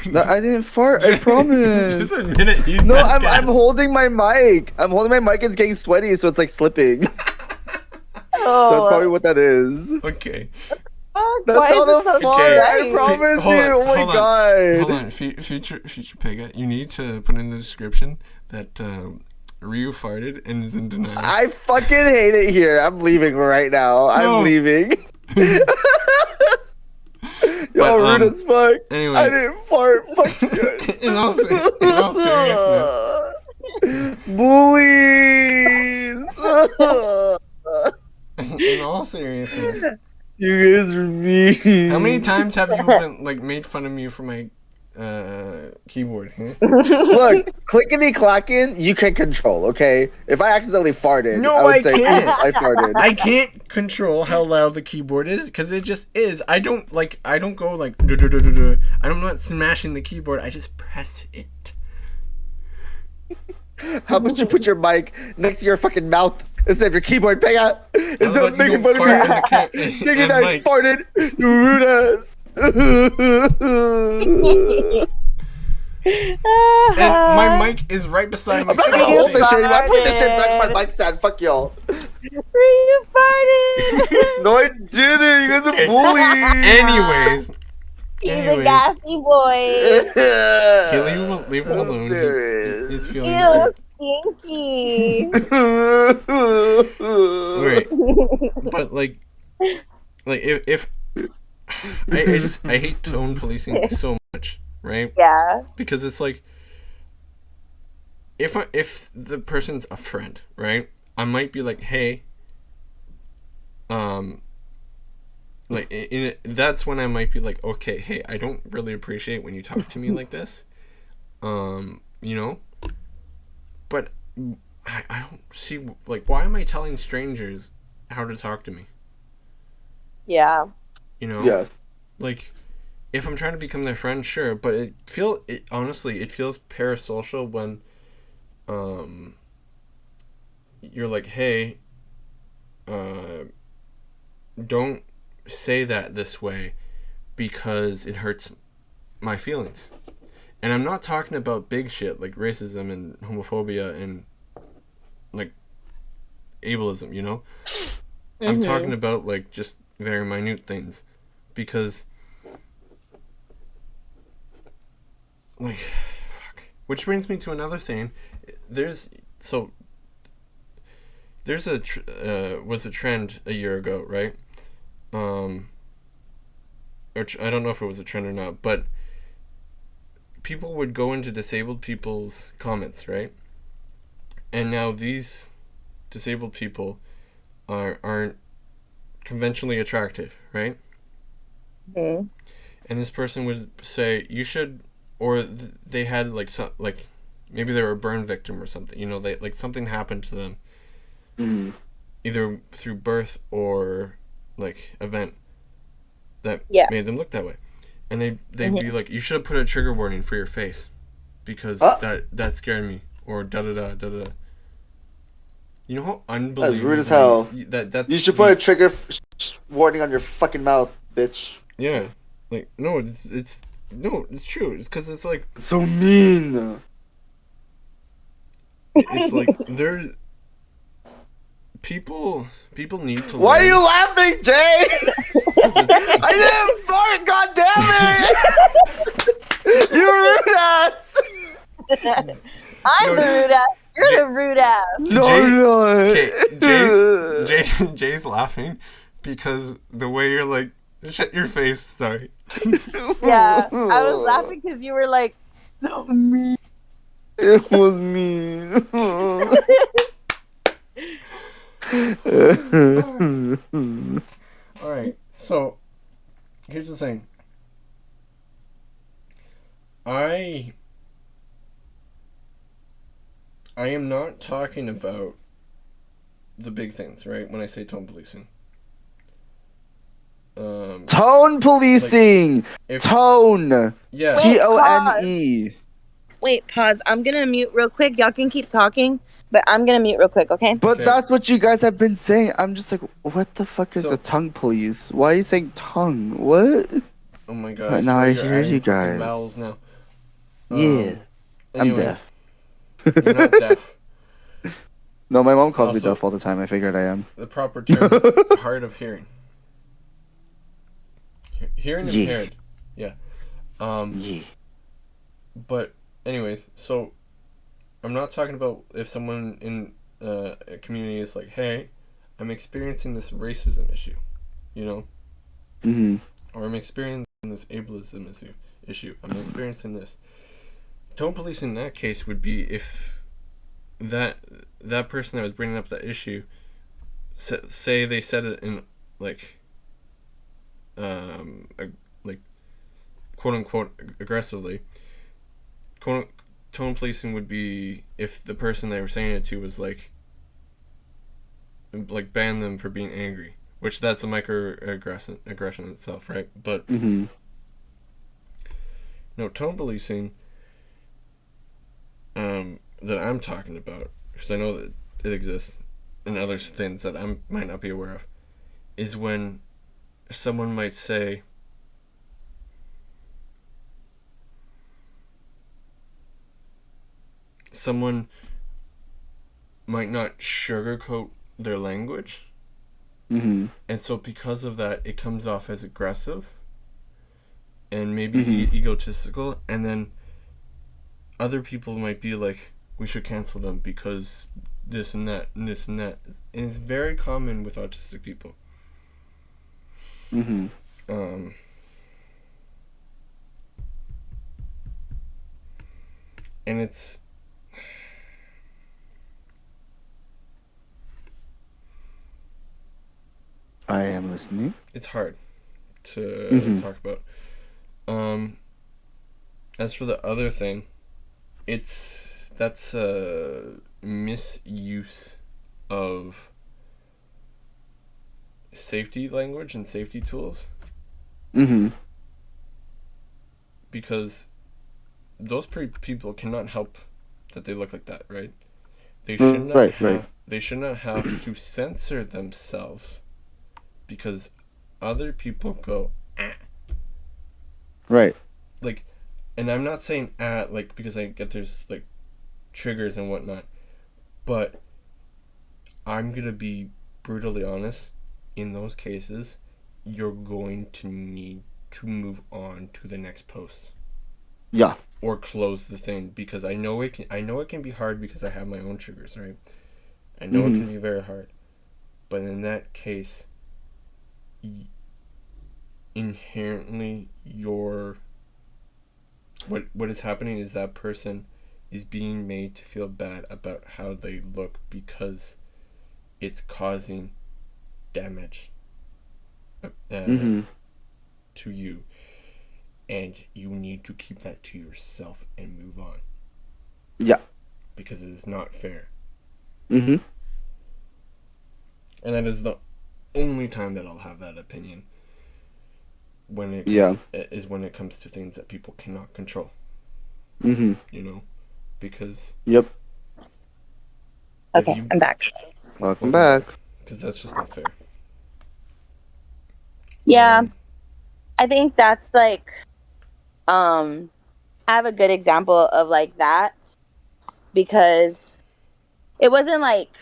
No, I didn't fart. I promise. Just admit it. No, I'm holding my mic. I'm holding my mic. It's getting sweaty, so it's like slipping. Oh. So that's probably what that is. Okay. That's not a fart. Okay. I promise you. Oh my god. Hold on. Future Pega, you need to put in the description that Riu farted and is in denial. I fucking hate it here. I'm leaving right now. I'm leaving. Yo, rude as fuck. Anyway. I didn't fart. Fuck you. In all seriousness. Bullies. In all seriousness. You guys are mean. How many times have you been, like, made fun of me for my keyboard? Huh? Look, clickety clacking, you can control. Okay, if I accidentally farted, no, I would say, can't. "Oops, I farted." I can't control how loud the keyboard is because it just is. I don't go like. I'm not smashing the keyboard. I just press it. How about you put your mic next to your fucking mouth instead of your keyboard, Pega? Instead of making fun of me, thinking that I farted, you rude ass. And my mic is right beside me. I'm not gonna hold this shit. I put this shit back in my mic stand. Fuck y'all. You farted. No, I didn't. You guys are bullies. Anyways. He's a gassy boy. Leave him alone. He's feeling Ew, stinky. Wait, but like if I hate tone policing so much, right? Yeah. Because it's like if the person's a friend, right? I might be like, hey, like that's when I might be like, okay, hey, I don't really appreciate when you talk to me like this, you know. But I don't see, like, why am I telling strangers how to talk to me? Yeah. You know. Yeah. Like, if I'm trying to become their friend, sure, but honestly, it feels parasocial when you're like, hey, don't say that this way because it hurts my feelings. And I'm not talking about big shit like racism and homophobia and like ableism, you know? I'm talking about like just very minute things because like fuck. Which brings me to another thing. There's was a trend a year ago, right? I don't know if it was a trend or not, but people would go into disabled people's comments, right? And now these disabled people aren't conventionally attractive, right? Mm. And this person would say, you should, or they had like maybe they were a burn victim or something. You know, they like something happened to them, either through birth or like event that made them look that way. And they'd be like, you should have put a trigger warning for your face because that scared me, or da da da da da. You know how unbelievable. That's rude as hell. That's you should put a trigger warning on your fucking mouth, bitch. Yeah, like no, it's true. It's because it's like it's so mean. It's like there's people need to. Why are you laughing, Jay? I didn't fart. God damn it! You rude ass. I'm the rude ass. You're the rude ass. No. Jay's laughing because the way you're like, shut your face. Sorry. Yeah, I was laughing because you were like, so mean. It was mean. All right. So here's the thing. I am not talking about the big things, right? When I say tone policing. Tone policing! Like tone! Yeah. Tone. Wait, pause. I'm gonna mute real quick. Y'all can keep talking, but I'm gonna mute real quick, okay? But that's what you guys have been saying. I'm just like, what the fuck is a tongue police? Why are you saying tongue? What? Oh my god. Right, now I hear you guys. Now. Yeah. Anyway, I'm deaf. You're not deaf. No, my mom calls me deaf all the time. I figured I am. The proper term is hard of hearing. Hearing impaired. Yeah. Yeah. But anyways, so I'm not talking about if someone in a community is like, hey, I'm experiencing this racism issue, you know? Mm-hmm. Or I'm experiencing this ableism issue. I'm experiencing this. Tone policing in that case would be if that person that was bringing up that issue, say they said it in like quote unquote aggressively. Tone policing would be if the person they were saying it to was like ban them for being angry, which that's a microaggression itself, right? But no, tone policing that I'm talking about, because I know that it exists and other things that I might not be aware of, is when someone might say, someone might not sugarcoat their language, and so because of that it comes off as aggressive and maybe egotistical, and then other people might be like, we should cancel them because this and that and this and that, and it's very common with autistic people. And it's I am listening. It's hard to talk about. As for the other thing, that's a misuse of safety language and safety tools. Because those people cannot help that they look like that, right? They should not They should not have to censor themselves because other people go Right. Like, and I'm not saying like because I get there's like triggers and whatnot, but I'm gonna be brutally honest. In those cases, you're going to need to move on to the next post. Yeah. Or close the thing, because I know it can be hard because I have my own triggers, right? I know it can be very hard. But in that case, inherently what is happening is that person is being made to feel bad about how they look because it's causing damage Mm-hmm. to you, and you need to keep that to yourself and move on Yeah. because it is not fair. Mm-hmm. And that is the only time that I'll have that opinion when it Yeah. comes to things that people cannot control. Mm-hmm. You know, because Yep. if Okay, you I'm back. Welcome welcome back, back. because that's just not fair. Yeah, Um, I think that's like I have a good example of like that because it wasn't like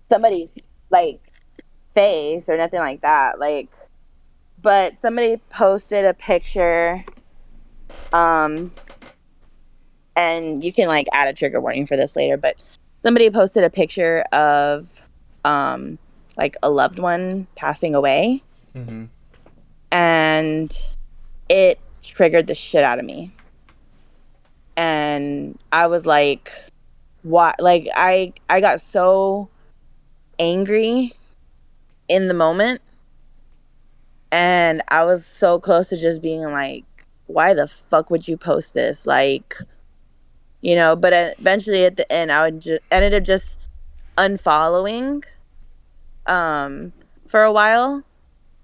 somebody's like face or nothing like that. Like, but somebody posted a picture, um, and you can like add a trigger warning for this later. But somebody posted a picture of um, like a loved one passing away, mm-hmm. and it triggered the shit out of me. And I was like, "What?" Like, I got so angry in the moment, and I was so close to just being like, why the fuck would you post this? Like, but eventually at the end, I would ended up just unfollowing um for a while,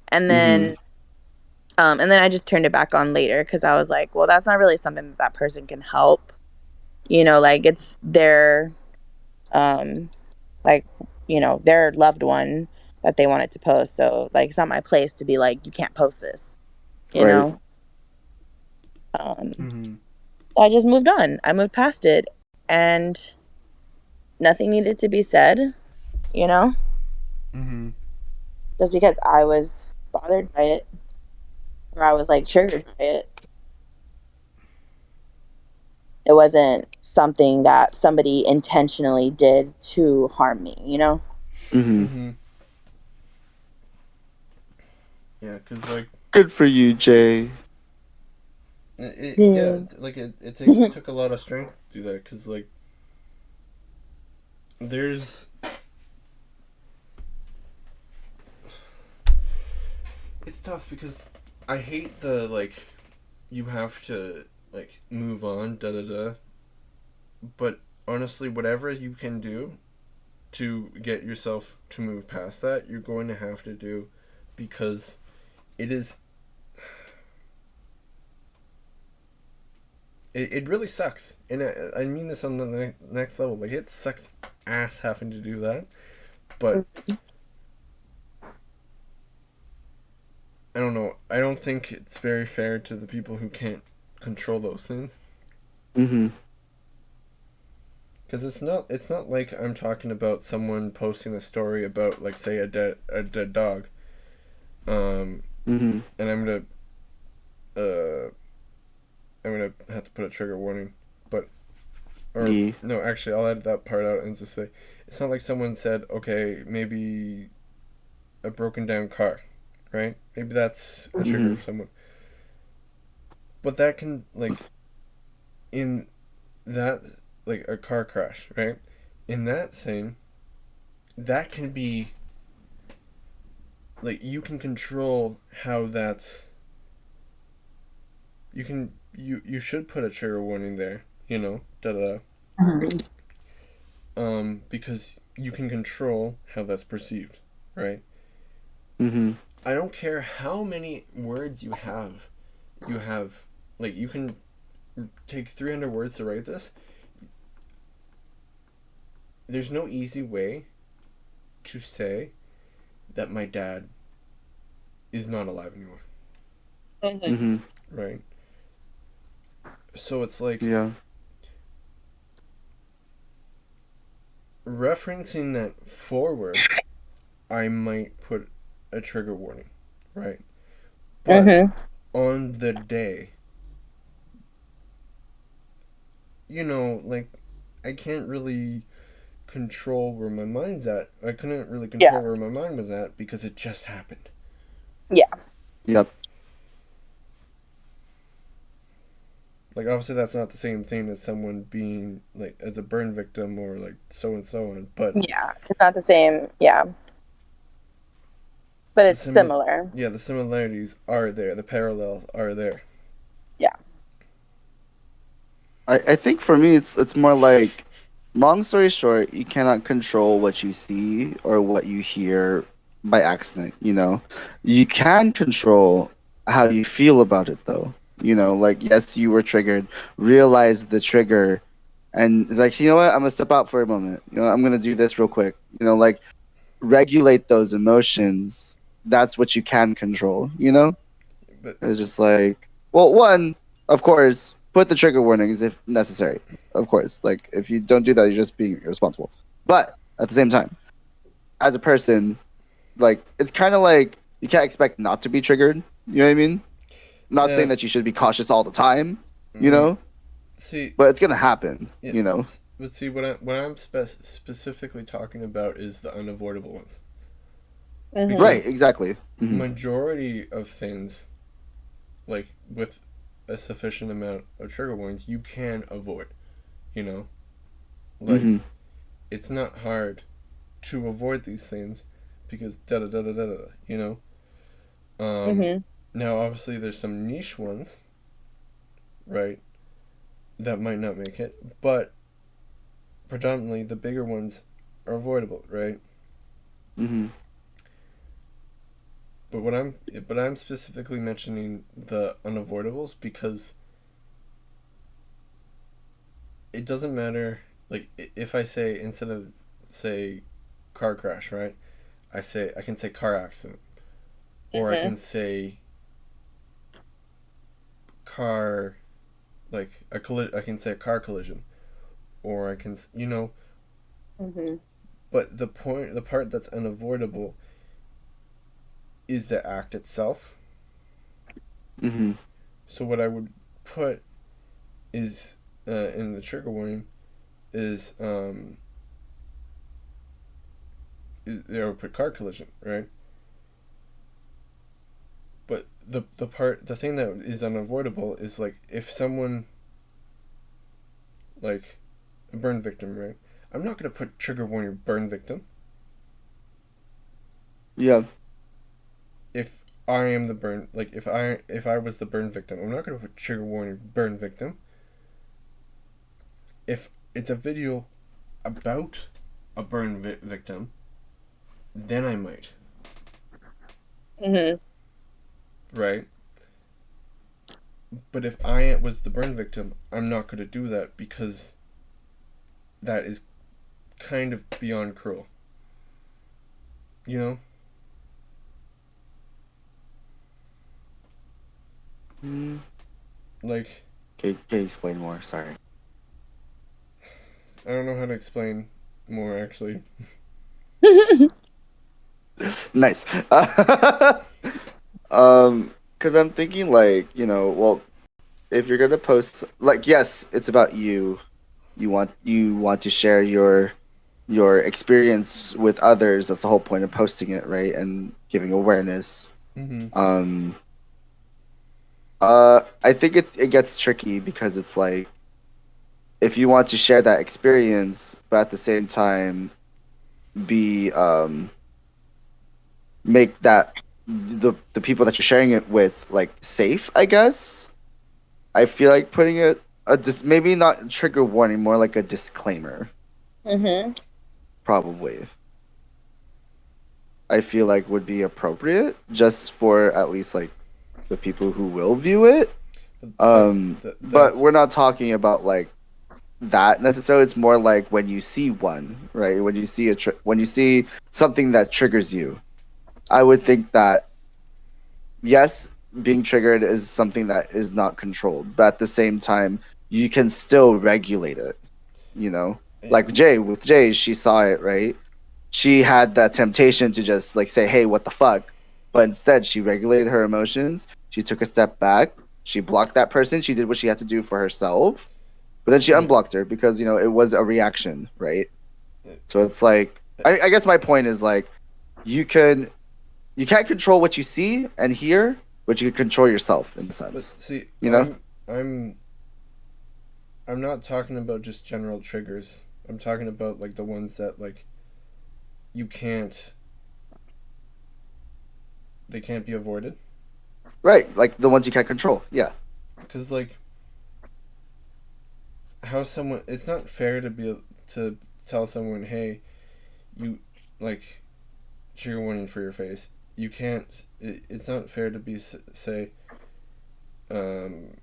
and Mm-hmm. then I just turned it back on later because I was like, well, that's not really something that person can help. Like it's their um like their loved one that they wanted to post. So like it's not my place to be like, you can't post this. You Right. know. Um, Mm-hmm. I just moved on. I moved past it, and nothing needed to be said. You know, Mm-hmm. just because I was bothered by it or I was like triggered by it. It wasn't something that somebody intentionally did to harm me. You know. Mm-hmm. Mm-hmm. Yeah, because like Good for you, Jay. yeah, Yeah. like it took a lot of strength to do that, because like there's it's tough because I hate the like you have to like move on da da da, but honestly whatever you can do to get yourself to move past that, you're going to have to do, because it is it really sucks, and I mean this on the next level. Like, it sucks ass having to do that, but I don't know. I don't think it's very fair to the people who can't control those things. Mm-hmm. Because it's not like I'm talking about someone posting a story about, like, say a dead dog, Mm-hmm. and uh I'm gonna have to put a trigger warning, but or Yeah. no, actually I'll edit that part out and just say it's not like someone said, okay, maybe a broken down car, right? Maybe that's a trigger Mm-hmm. for someone, but that can, like, in that, like a car crash, right? In that thing, that can be like, you can control how that's you should put a trigger warning there, da da da, because you can control how that's perceived, right? Mm-hmm. I don't care how many words you have, like, you can take 300 words to write this. There's no easy way to say that my dad is not alive anymore, Mm-hmm. right? So it's like, Yeah. referencing that forward, I might put a trigger warning, right? But Mm-hmm. on the day, like, I can't really control where my mind's at. I couldn't really Yeah. control where my mind was at because it just happened. Yeah. Yep. Like, obviously, that's not the same thing as someone being like as a burn victim or like so and so on, but Yeah, it's not the same. Yeah, but the it's similar. yeah, the similarities are there. The parallels are there. Yeah. I think for me it's more like, long story short, you cannot control what you see or what you hear by accident, you know. You can control how you feel about it though. You know, like, yes, you were triggered, realize the trigger, and like, you know what, I'm gonna step out for a moment. You know, I'm gonna do this real quick. You know, like, regulate those emotions. That's what you can control, you know? But It's just like, well, one, of course, put the trigger warnings if necessary. Of course, like, if you don't do that, you're just being irresponsible. But at the same time, as a person, like, it's kind of like you can't expect not to be triggered. You know what I mean? Not yeah, saying that you should be cautious all the time, you mm-hmm. know, See, but it's gonna happen. yeah, You know. but see, what I'm specifically talking about is the unavoidable ones. Mm-hmm. Right. Because Exactly. Mm-hmm. majority of things, like with a sufficient amount of trigger warnings, you can avoid. You know, like, Mm-hmm. it's not hard to avoid these things because da da da da da da. You know. Mm-hmm. Now, obviously, there's some niche ones, right, that might not make it, but predominantly the bigger ones are avoidable, right? Mm-hmm. But I'm specifically mentioning the unavoidables because it doesn't matter. Like, if I say, instead of say car crash, right? I can say car accident, or I Mm-hmm. can say car, like I can say a car collision, or I can, you know. Mm-hmm. But the part that's unavoidable is the act itself. Mm-hmm. So what I would put is, in the trigger warning is, I would put car collision, right? But the thing that is unavoidable is, like, if someone, like a burn victim, right? I'm not gonna put trigger warning burn victim Yeah. if I am the burn, like, if I was the burn victim. I'm not gonna put trigger warning burn victim. If it's a video about a burn victim, then I might, Mm-hmm. right? But if I was the burn victim, I'm not going to do that because that is kind of beyond cruel. You know? Mm. Like, Can you explain more? Sorry. I don't know how to explain more, actually. Nice. Because I'm thinking, like, you know, well, if you're gonna post, like, yes, it's about you. You want to share your experience with others. That's the whole point of posting it, right? And giving awareness. Mm-hmm. I think it gets tricky because it's like, if you want to share that experience, but at the same time be make that the people that you're sharing it with, like, safe, I guess. I feel like putting it maybe not trigger warning, more like a disclaimer, Mm-hmm. probably. I feel like would be appropriate just for at least, like, the people who will view it. But we're not talking about, like, that necessarily. It's more like when you see one, right? When you see when you see something that triggers you, I would think that, yes, being triggered is something that is not controlled, but at the same time, you can still regulate it. You know, like with Jay, she saw it, right? She had that temptation to just, like, say, "Hey, what the fuck?" But instead, she regulated her emotions. She took a step back. She blocked that person. She did what she had to do for herself. But then she Yeah. unblocked her because, you know, it was a reaction, right? So it's like, I guess my point is, like, you can't control what you see and hear, but you can control yourself in a But sense. see, You know? I'm I'm not talking about just general triggers. I'm talking about like the ones that like you can't they can't be avoided. Right, like the ones you can't control. Yeah. Because like how someone it's not fair to tell someone, hey, you like trigger warning for your face. You can't. It's not fair to be say, um,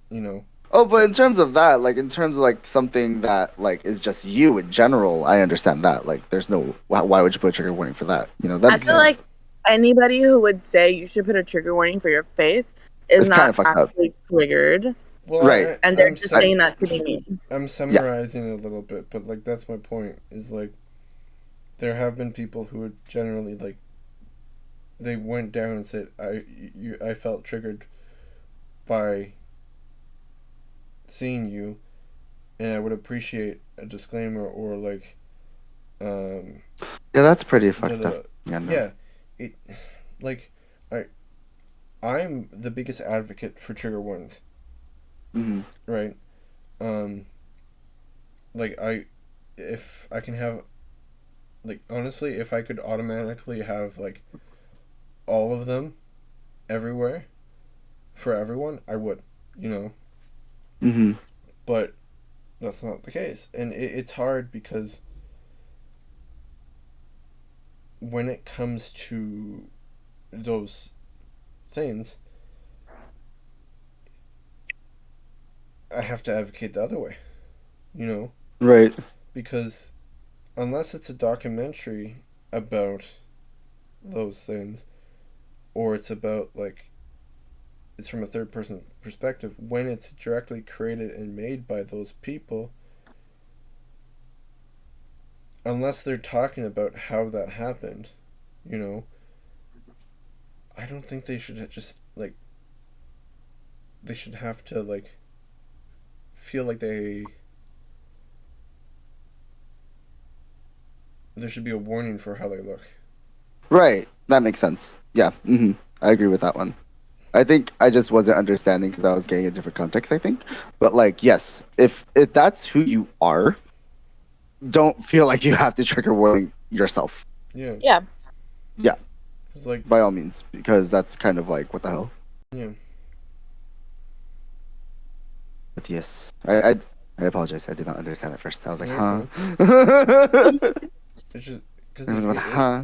you know. Oh, but in terms of that, like in terms of like something that like is just you in general, I understand that. Like, there's no why would you put a trigger warning for that? You know, that I makes feel sense. like anybody who would say you should put a trigger warning for your face is It's kind not of fucked up. actually triggered, Well, Right. and they're just saying that to be mean. I'm Yeah. summarizing a little bit, but like that's my point. Is like there have been people who would generally like they went down and said I felt triggered by seeing you, and I would appreciate a disclaimer or like um Yeah, that's pretty fucked up. Yeah. No. yeah, it like I'm the biggest advocate for trigger warnings, Hmm. right? Um, like if I can have, like honestly, if I could automatically have like all of them everywhere for everyone, I would, you know. Hmm. But that's not the case, and it's hard because when it comes to those things, I have to advocate the other way, you know, Right. because unless it's a documentary about those things or it's about like it's from a third person perspective, when it's directly created and made by those people, unless they're talking about how that happened, you know, I don't think they should just like they should have to like feel like there should be a warning for how they look. Right. That makes sense. Yeah. I agree with that one. I think I just wasn't understanding because I was getting a different context, I think. But like, yes, if that's who you are, don't feel like you have to trigger warning yourself. Yeah. Yeah. Yeah. Cause like By all means, because that's kind of like what the hell. yeah. But yes, I apologize. I did not understand at first. I was like, No, huh? It's just because I was like, huh?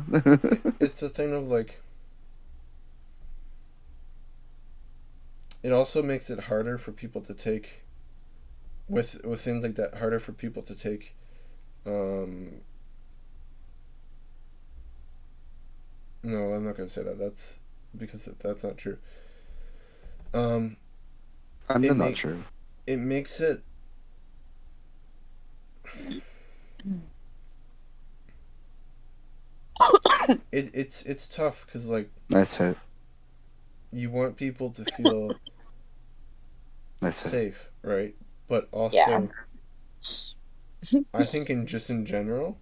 it's a thing of like it also makes it harder for people to take with things like that, harder for people to take no, I'm not going to say that. That's because that's not true. I'm it not sure. It makes it it's tough cuz like Nice hit. you want people to feel Nice hit. safe, right? But also Yeah. I think in general,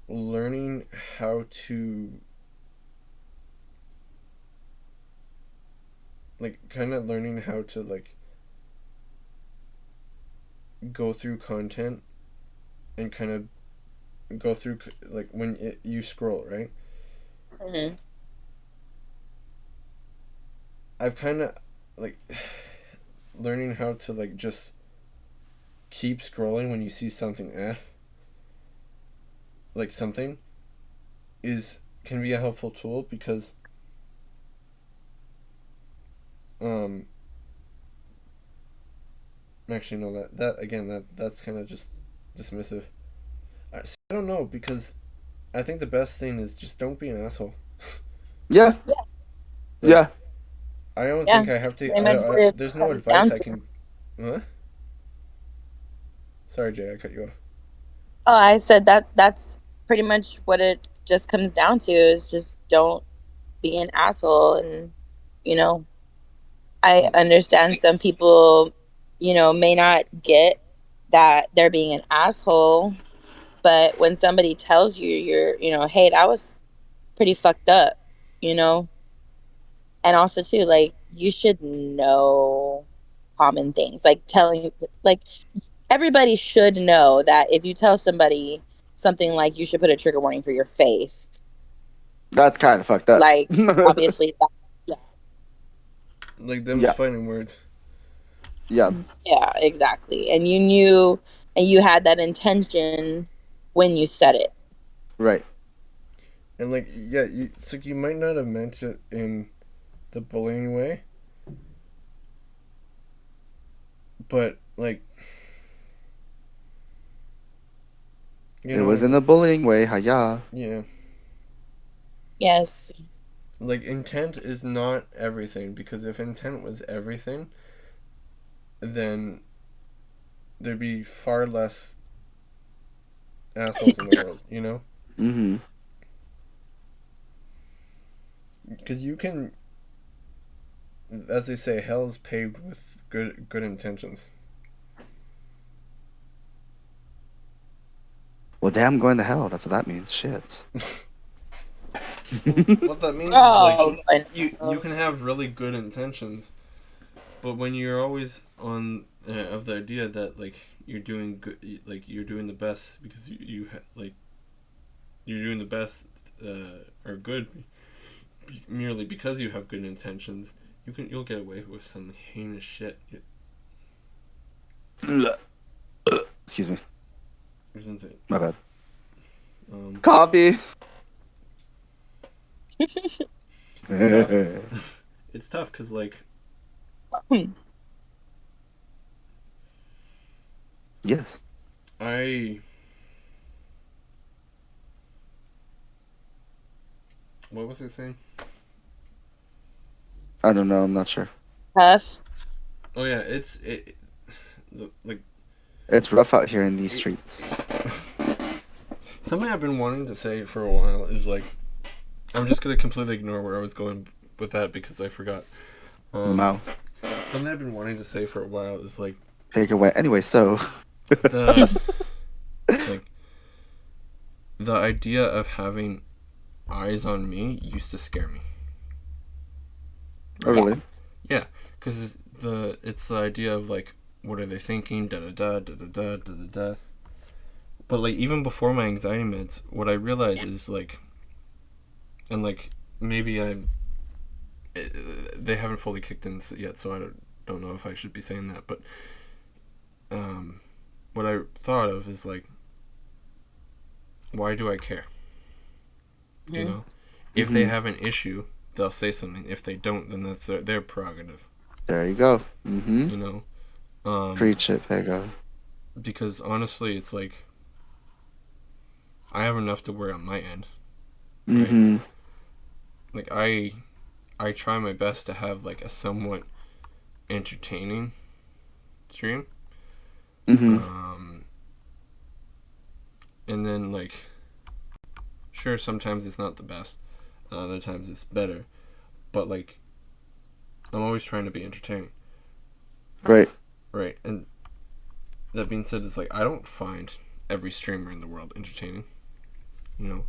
learning how to like kind of learning how to like go through content and kind of go through like when you scroll, right? Mm-hmm. I've kind of like learning how to like just keep scrolling when you see something like something is can be a helpful tool because actually no that again that's kind of just dismissive. I don't know because I think the best thing is just don't be an asshole. Yeah. Yeah. I don't Yeah. think I have to. Pretty much what it There's no comes advice down I to. can. Huh? Sorry, Jay, I cut you off. Oh, I said that's pretty much what it just comes down to is just don't be an asshole. And, you know, I understand some people, you know, may not get that they're being an asshole, but when somebody tells you you're, you know, hey, that was pretty fucked up, you know? And also too, like, you should know common things. Like telling, like, everybody should know that if you tell somebody something like you should put a trigger warning for your face, That's kind of fucked up. like, obviously that, yeah. Like them Yeah. fighting words. Yeah. Yeah, exactly. And you knew, and you had that intention when you said it. Right. And like, yeah, it's like you might not have meant it in the bullying way, but like, you It know, was in a bullying way. Hiya. yeah, Yes. like intent is not everything, because if intent was everything, then there'd be far less assholes in the world, you know? Mm-hmm. Because you can, as they say, hell's paved with good intentions. Well, damn, going to hell. That's what that means. Shit. What that means is Oh, like you can have really good intentions, but when you're always on of the idea that like you're doing good, like you're doing the best because like you're doing the best or good merely because you have good intentions, you'll get away with some heinous shit. Excuse me. Isn't it? My bad. Coffee. It's tough because like Yes. What was I saying? I don't know. I'm not sure. tough. Oh yeah, like It's rough out here in these streets. something I've been wanting to say for a while is like, I'm just gonna completely ignore where I was going with that because I forgot. Mouth. Something I've been wanting to say for a while is like Pega went. Anyway, so. the like the idea of having eyes on me used to scare me. Oh, really? Yeah, because it's the idea of like, what are they thinking? Da da da da da da da da da. But like even before my anxiety meds, what I realized is like, and like maybe they haven't fully kicked in yet, so I don't know if I should be saying that. But what I thought of is like, why do I care? Mm-hmm. You know, if they have an issue, they'll say something. If they don't, then that's their prerogative. There you go. Mm-hmm. You know, Preach it, Pega. Because honestly, it's like I have enough to worry on my end. Right? Mm-hmm. Like I try my best to have like a somewhat entertaining stream. Mm-hmm. And then like, sure, sometimes it's not the best. Other times it's better. But like, I'm always trying to be entertaining. Right. Right. And that being said, it's like I don't find every streamer in the world entertaining. You know.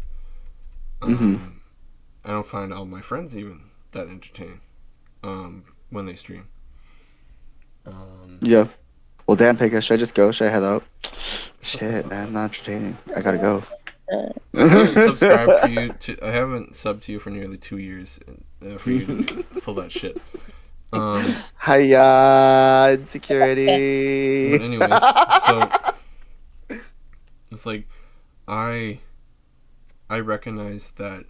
I don't find all my friends even that entertaining. When they stream. Yeah. Well, damn, Pega, should I just go? Should I head out? Shit, man, not entertaining. I gotta go. I haven't I haven't subbed to you for nearly 2 years for you to pull that shit. Hiya, insecurity. But anyways, so it's like I recognize that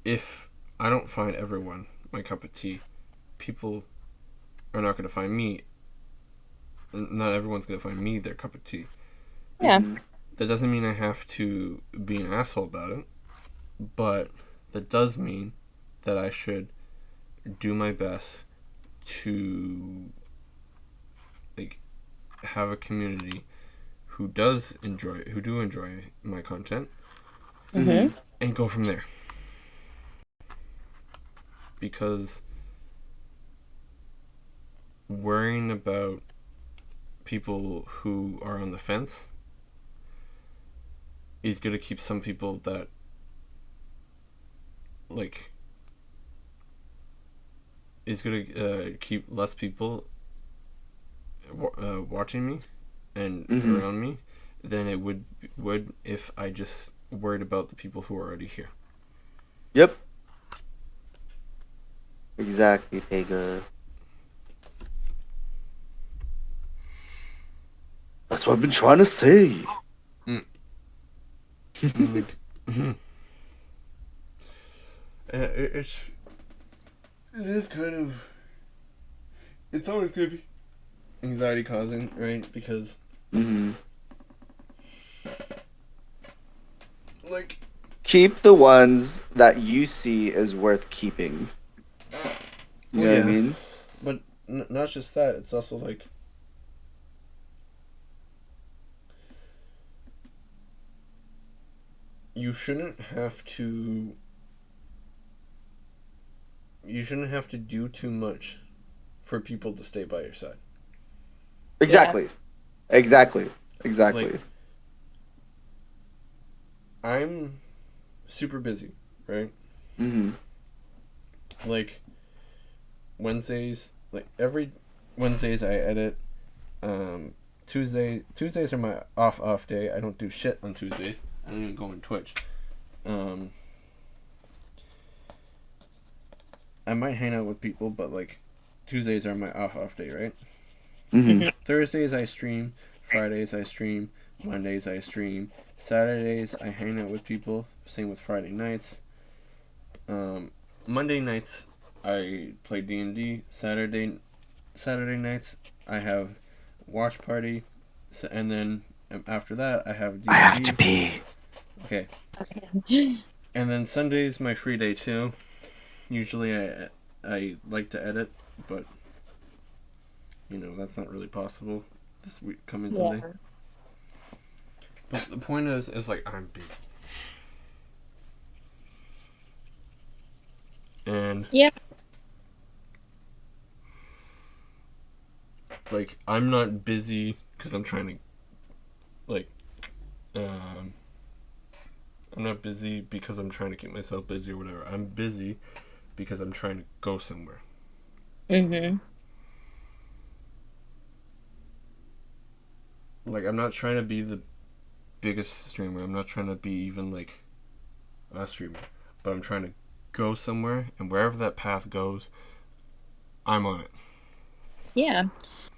if I don't find everyone my cup of tea, people are not going to find me. Not everyone's going to find me their cup of tea. Yeah. That doesn't mean I have to be an asshole about it, but that does mean that I should do my best to like have a community who do enjoy my content, Mm-hmm. and go from there. Because worrying about people who are on the fence he's gonna keep some people that like he's gonna keep less people watching me and around me than it would if I just worried about the people who are already here. Yep. Exactly, Pega. That's what I've been trying to say. Like, it is kind of, it's always gonna be anxiety causing, right? Because like, keep the ones that you see as worth keeping. You know what I mean? But not just that, it's also like, you shouldn't have to do too much for people to stay by your side. Exactly. Yeah. Exactly. Like, I'm super busy, right? Like, Wednesdays, like every Wednesdays I edit. Tuesdays are my off day. I don't do shit on Tuesdays. I don't even go on Twitch. I might hang out with people, but like Tuesdays are my off day, right? Thursdays I stream, Fridays I stream, Mondays I stream, Saturdays I hang out with people. Same with Friday nights. Monday nights I play D&D. Saturday nights I have watch party, and then after that I have D&D. I have to pee. Okay. And then Sunday's my free day too. Usually I like to edit, but that's not really possible this week coming Sunday. But the point is like, I'm busy. And like, I'm not busy because I'm trying to I'm not busy because I'm trying to keep myself busy or whatever. I'm busy because I'm trying to go somewhere. Like, I'm not trying to be the biggest streamer. I'm not trying to be even like a streamer, but I'm trying to go somewhere, and wherever that path goes, I'm on it. Yeah,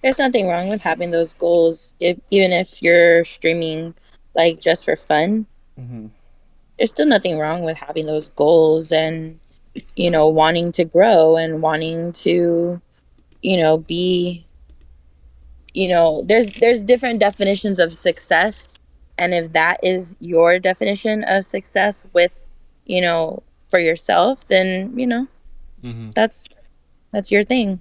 there's nothing wrong with having those goals, even if you're streaming like just for fun. There's still nothing wrong with having those goals and wanting to grow and wanting to be there's different definitions of success, and if that is your definition of success with for yourself, then that's your thing.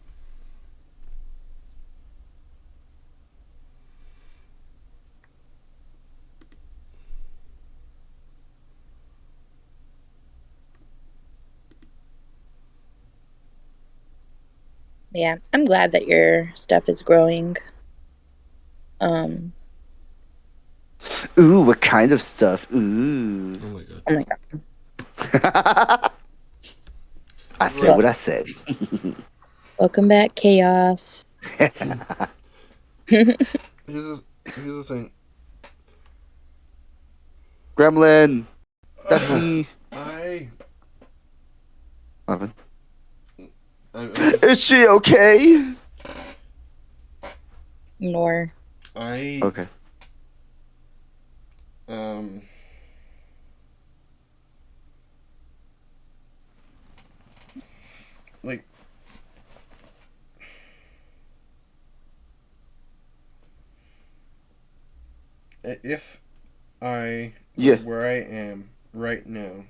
Yeah, I'm glad that your stuff is growing. Ooh, what kind of stuff? Ooh. Oh my god. Oh my god. I said what I said. Welcome back, Chaos. Here's the thing. Gremlin. That's me. I'm Is she okay? Nor. Okay. Like, if I was where I am right now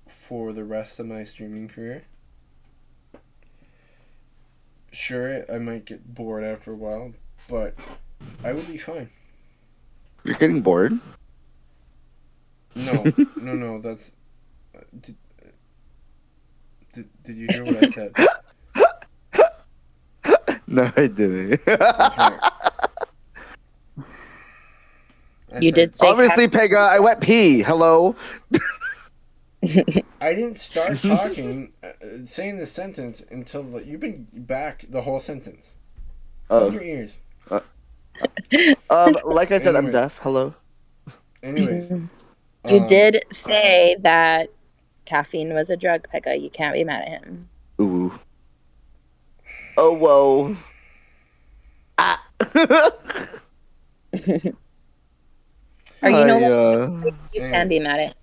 for the rest of my streaming career, sure, I might get bored after a while, but I would be fine. You're getting bored? No, that's... Did you hear what I said? No, I didn't. Okay. You did say obviously, Pega. I went pee. Hello. I didn't start talking, saying the sentence until you've been back the whole sentence. Hold your ears. Like I said, I'm Anyway. deaf. Hello. Anyways, You did say that caffeine was a drug, Pekka. You can't be mad at him. Ooh. Oh whoa. Ah. Or you know what? You can be mad at him.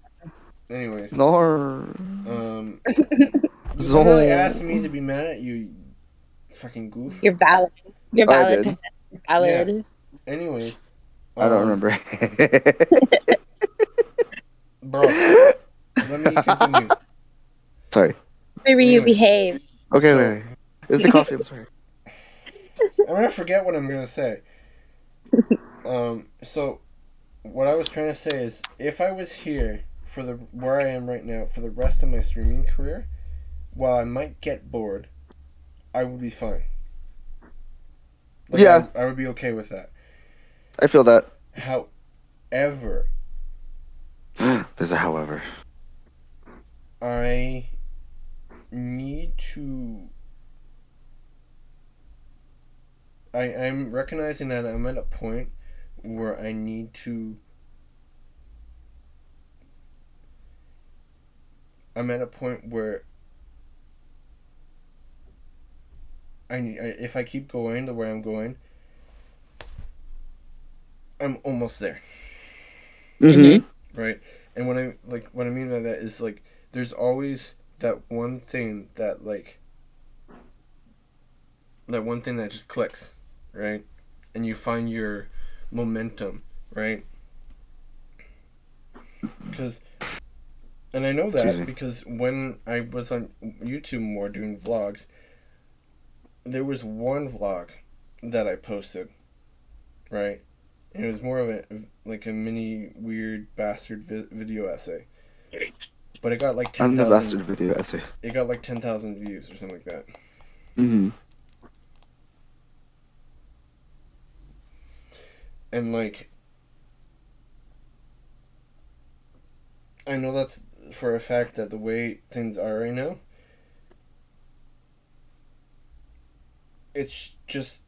Anyways. No. You literally asked me to be mad at you, you fucking goof. You're valid. You're valid. Pekka. You're valid. Yeah. Anyways. I don't remember. Bro, let me continue. Sorry. Maybe you behave. Okay, wait. It's the coffee. I'm sorry. I'm gonna forget what I'm gonna say. So what I was trying to say is, if I was here for where I am right now for the rest of my streaming career, while I might get bored, I would be fine. Like, yeah, I would be okay with that. I feel that. However, there's a however. I need to. I'm recognizing that I'm at a point where I need to. I'm at a point where if I keep going the way I'm going, I'm almost there. Mm-hmm. Right, and what I mean by that is, like, there's always that one thing that just clicks, right, and you find your momentum, right? And I know that because when I was on YouTube more doing vlogs, there was one vlog that I posted, right? And it was more of a mini weird bastard video essay. But it got like 10,000. I'm the bastard video essay. It got like 10,000 views or something like that. Mm-hmm. And I know that's for a fact that the way things are right now, it's just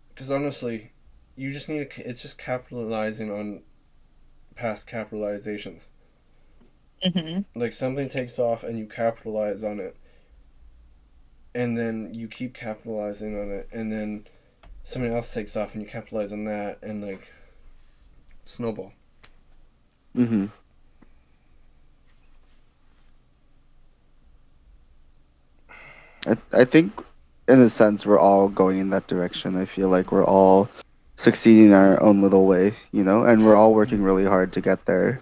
because honestly, you just need it's just capitalizing on past capitalizations. Mm-hmm. Like, something takes off and you capitalize on it, and then you keep capitalizing on it, and then something else takes off and you capitalize on that, and snowball. Mm-hmm. I think, in a sense, we're all going in that direction. I feel like we're all succeeding in our own little way, and we're all working really hard to get there.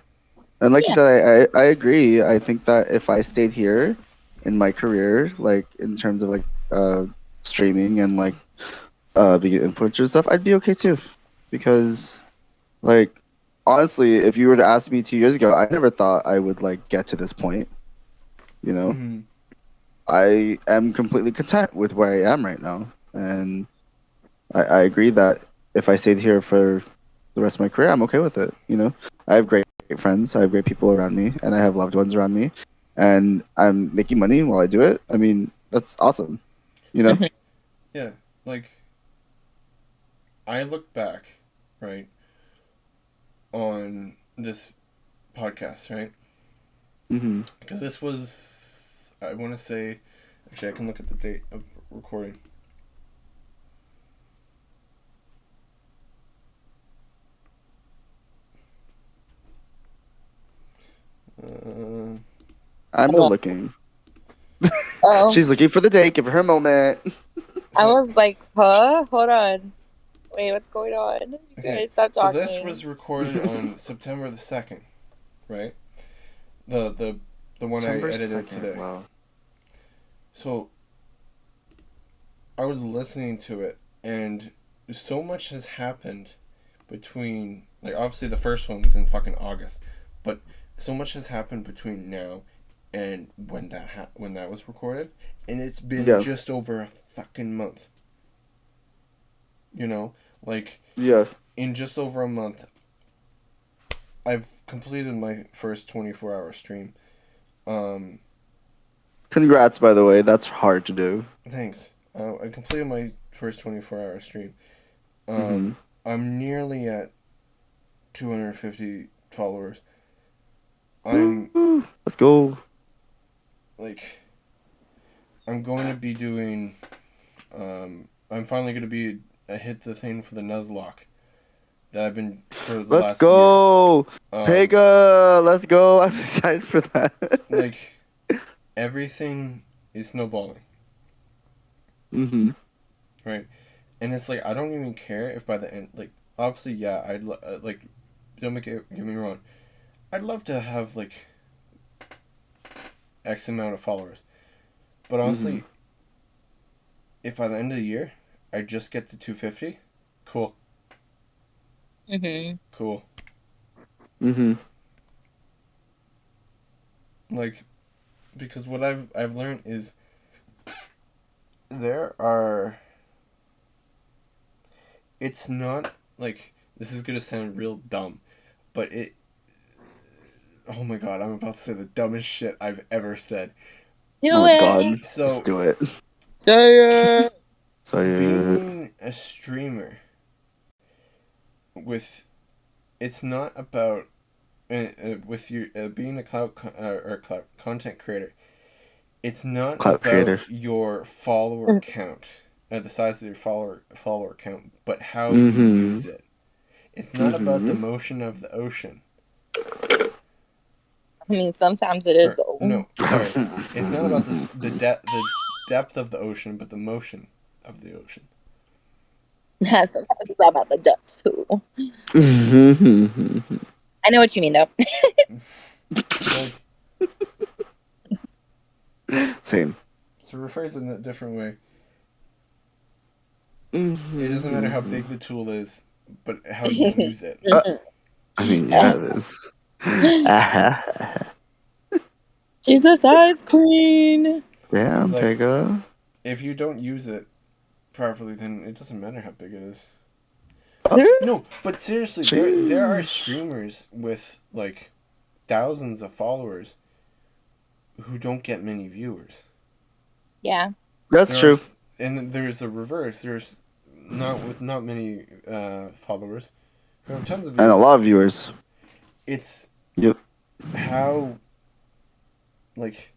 And like you said, I agree. I think that if I stayed here in my career, in terms of streaming and being an influencer and stuff, I'd be okay too. Because honestly, if you were to ask me 2 years ago, I never thought I would get to this point. Mm-hmm. I am completely content with where I am right now, and I agree that if I stayed here for the rest of my career, I'm okay with it. I have great friends, I have great people around me, and I have loved ones around me, and I'm making money while I do it. I mean, that's awesome. Yeah, I look back, right, on this podcast, right? Mm-hmm. Because this was, I want to say, actually, I can look at the date of recording. I'm the looking. Oh. She's looking for the date. Give her a moment. I was like, huh? Hold on. Wait, what's going on? You guys stop talking. So this was recorded on September the 2nd, right? The one September I edited 2nd. Today. Wow. So I was listening to it, and so much has happened between, obviously the first one was in fucking August, but so much has happened between now and when that was recorded, and it's been just over a fucking month. Yeah. In just over a month, I've completed my first 24-hour stream. Congrats, by the way. That's hard to do. Thanks. I completed my first 24-hour stream. Mm-hmm. I'm nearly at 250 followers. I'm Let's go. like, I'm going to be doing. I'm finally going to be hit the thing for the Nuzlocke that I've been for the Let's last go. year. Pega. Let's go. I'm excited for that. Like, everything is snowballing. Mm-hmm. Right, and it's like I don't even care if by the end, like, obviously, yeah, I'd like, don't get me wrong, I'd love to have like X amount of followers, but honestly, if by the end of the year I just get to 250, cool. Cool. Like, because what I've learned is there are. It's not like this is gonna sound real dumb, but it. Oh my god! I'm about to say the dumbest shit I've ever said. Do Oh my god. it. So Let's do it. Say it. being a streamer with, it's not about with your being a cloud content creator. It's not Cloud about creator. your follower count, the size of your follower count, but how you use it. It's not about the motion of the ocean. I mean, sometimes it is though. No, sorry. It's not about the depth of the ocean, but the motion of the ocean. Sometimes it's all about the depth too. I know what you mean though. Like, Same. to rephrase it in a different way, it doesn't matter how big the tool is, but how you use it. I mean, yeah, it is. She's a size queen. Damn, Like, Pega. if you don't use it properly, then it doesn't matter how big it is. Oh, No, but seriously, there are streamers with like thousands of followers who don't get many viewers. Yeah. that's true. And there's a reverse. There's not many followers who have tons of viewers. And a lot of viewers. It's Yep. how, like,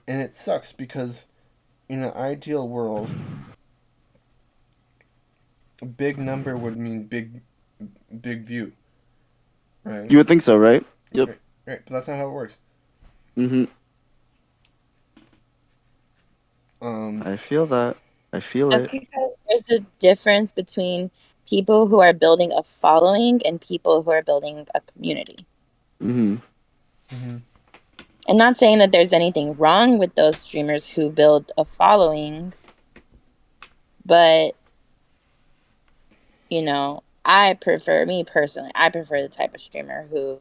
and it sucks because in an ideal world, a big number would mean big view, right? You would think so, right? Yep. Right, but that's not how it works. I feel that. I feel That's it. because there's a difference between people who are building a following and people who are building a community. And not saying that there's anything wrong with those streamers who build a following, but you know, I prefer the type of streamer who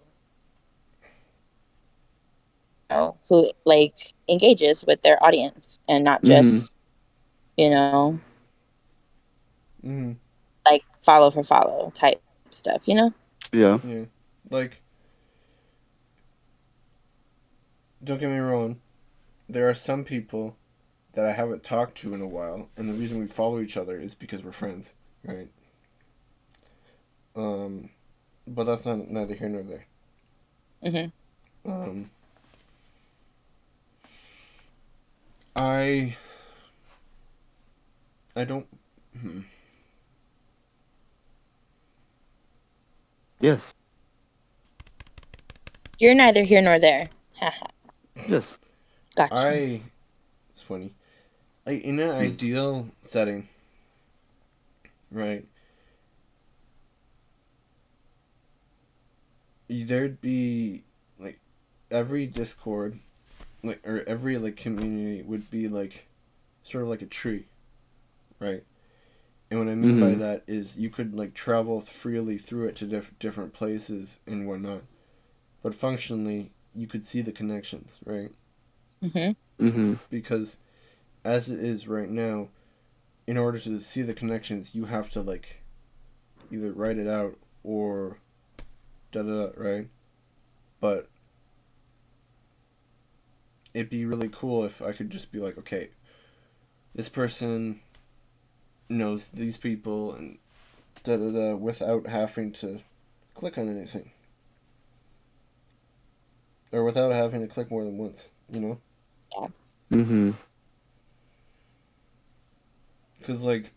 like engages with their audience and not just like follow for follow type stuff, Yeah. Yeah. Like, don't get me wrong, there are some people that I haven't talked to in a while, and the reason we follow each other is because we're friends, right? But that's neither here nor there. I don't. Yes. You're neither here nor there. Yes. Gotcha. It's funny. In an ideal setting, right? There'd be like every Discord, like, or every like community would be like sort of like a tree, right? And what I mean by that is you could like travel freely through it to different places and whatnot, but functionally you could see the connections, right? Because as it is right now, in order to see the connections, you have to like either write it out or right? But it'd be really cool if I could just be like, okay, this person knows these people and without having to click on anything. Or without having to click more than once, you know? Yeah. Mm-hmm. Because, like,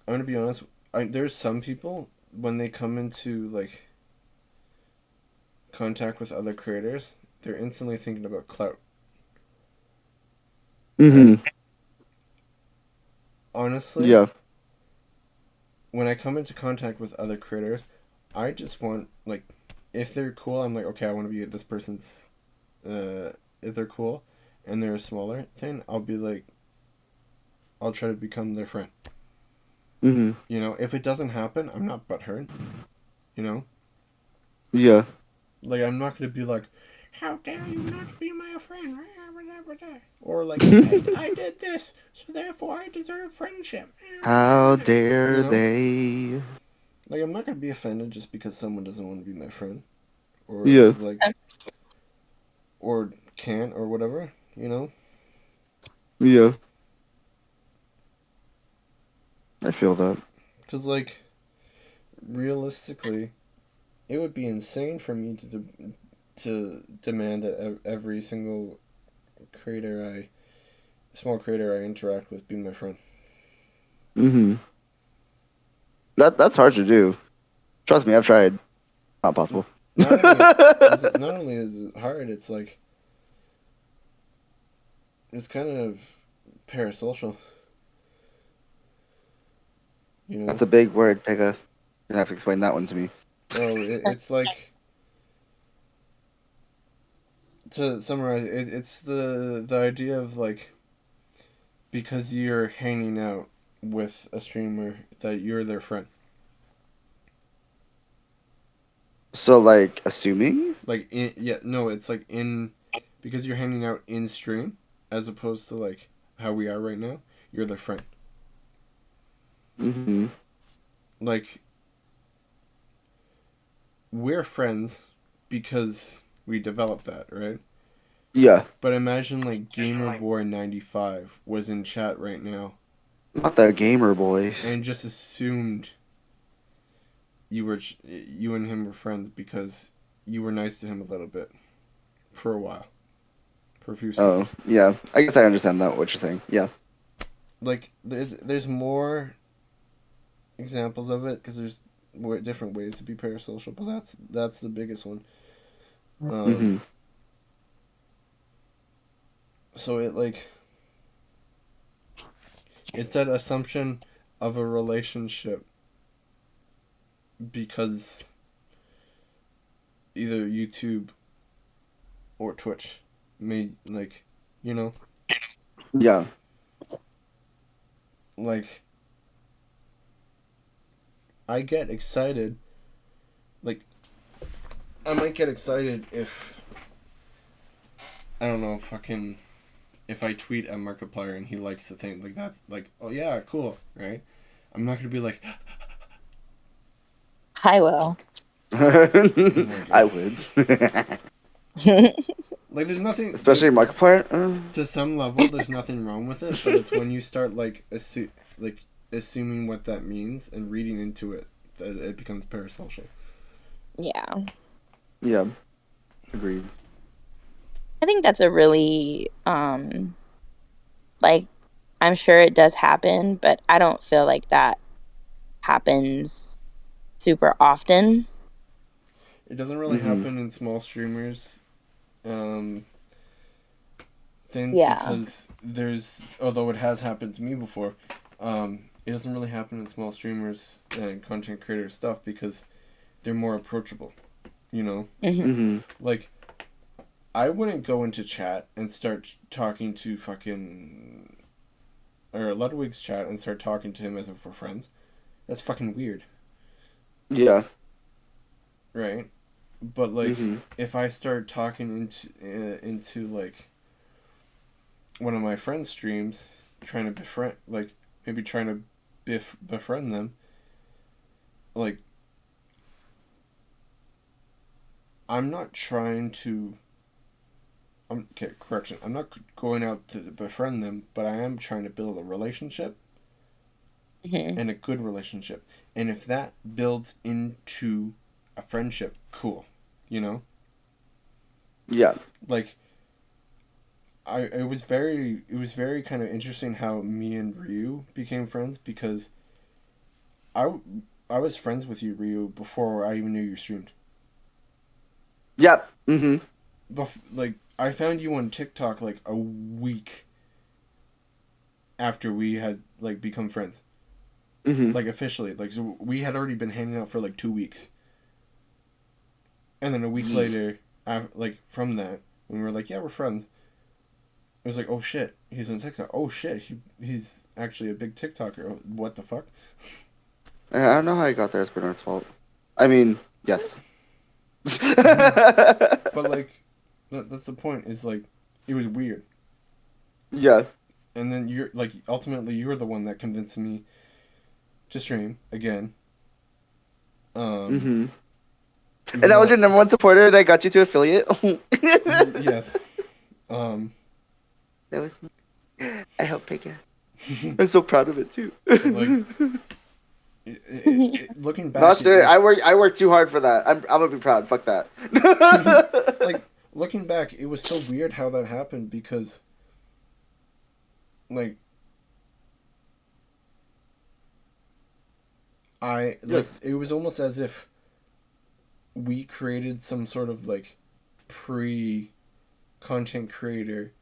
I'm gonna be honest, there's some people, when they come into, like, contact with other creators, they're instantly thinking about clout. Mm-hmm. Right? Honestly, Yeah. when I come into contact with other creators, I just want, like, if they're cool, I'm like, okay, I want to be this person's, if they're cool, and they're a smaller thing, I'll be like, I'll try to become their friend. Mm-hmm. You know, if it doesn't happen, I'm not butthurt. You know? Yeah. Like, I'm not going to be like, how dare you not be my friend? Or like, I did this, so therefore I deserve friendship. How You dare know? they? Like, I'm not going to be offended just because someone doesn't want to be my friend. Or Yeah. is like, or can't, or whatever, you know? Yeah. I feel that. Because, like, realistically, it would be insane for me to demand that every single small creator I interact with be my friend. Mm-hmm. That's hard to do. Trust me, I've tried. Not possible. Not only is it hard, it's like it's kind of parasocial. You know? That's a big word, Pega. You have to explain that one to me. Oh, it's like, to summarize, it's the idea of like, because you're hanging out with a streamer, that you're their friend. So, like, assuming? Like, it's like because you're hanging out in stream, as opposed to like how we are right now, you're their friend. Mm-hmm. Like, we're friends because we developed that, right? Yeah. But imagine like GamerBoy95 was in chat right now Not the gamer boy. and just assumed you and him were friends because you were nice to him a little bit for a while, for a few Oh, streams. yeah. I guess I understand that, what you're saying. Yeah. Like, there's more examples of it because there's different ways to be parasocial, but that's the biggest one. Mm-hmm. So it's that assumption of a relationship because either YouTube or Twitch made, like, you know, Yeah. like, I get excited, like, I might get excited if, I don't know, fucking, if I tweet at Markiplier and he likes the thing, like, that's, like, oh yeah, cool, right? I'm not gonna be like, I will. I would. like, there's nothing, Especially like, Markiplier. to some level, there's nothing wrong with it, but it's when you start, like, assuming what that means and reading into it that it becomes parasocial. Yeah. Yeah. Agreed. I think that's a really, like, I'm sure it does happen, but I don't feel like that happens super often. It doesn't really Mm-hmm. happen in small streamers things Yeah. because although it has happened to me before, it doesn't really happen in small streamers and content creator stuff because they're more approachable, you know? Mm-hmm. Mm-hmm. Like, I wouldn't go into chat and start talking to fucking, or Ludwig's chat and start talking to him as if we're friends. That's fucking weird. Yeah. Right? But, like, Mm-hmm. if I start talking into like, one of my friends' streams, trying to befriend, like, maybe trying to befriend them, like, I'm not trying to. Okay, correction. I'm not going out to befriend them, but I am trying to build a relationship and a good relationship. And if that builds into a friendship, cool. You know? Yeah. Like, it was very kind of interesting how me and Riu became friends, because I was friends with you, Riu, before I even knew you streamed. Yep. Mm-hmm. Like, I found you on TikTok like a week after we had like become friends. Mm-hmm. Like, officially. Like, so we had already been hanging out for like 2 weeks. And then a week later, like, from that, when we were like, yeah, we're friends, it was like, oh shit, he's on TikTok. Oh shit, he's actually a big TikToker. What the fuck? I don't know how I got there. It's Bernard's fault. I mean, yes. But like, that's the point. Is like, it was weird. Yeah. And then you're like, ultimately, you were the one that convinced me to stream again. Mm-hmm. And that was your number one supporter that got you to affiliate. Yes. That was me. I helped Pega. I'm so proud of it too. Like, looking back, no, sure. I worked too hard for that. I'm gonna be proud. Fuck that. Like, looking back, it was so weird how that happened, because like, Yes. it was almost as if we created some sort of like pre-content creator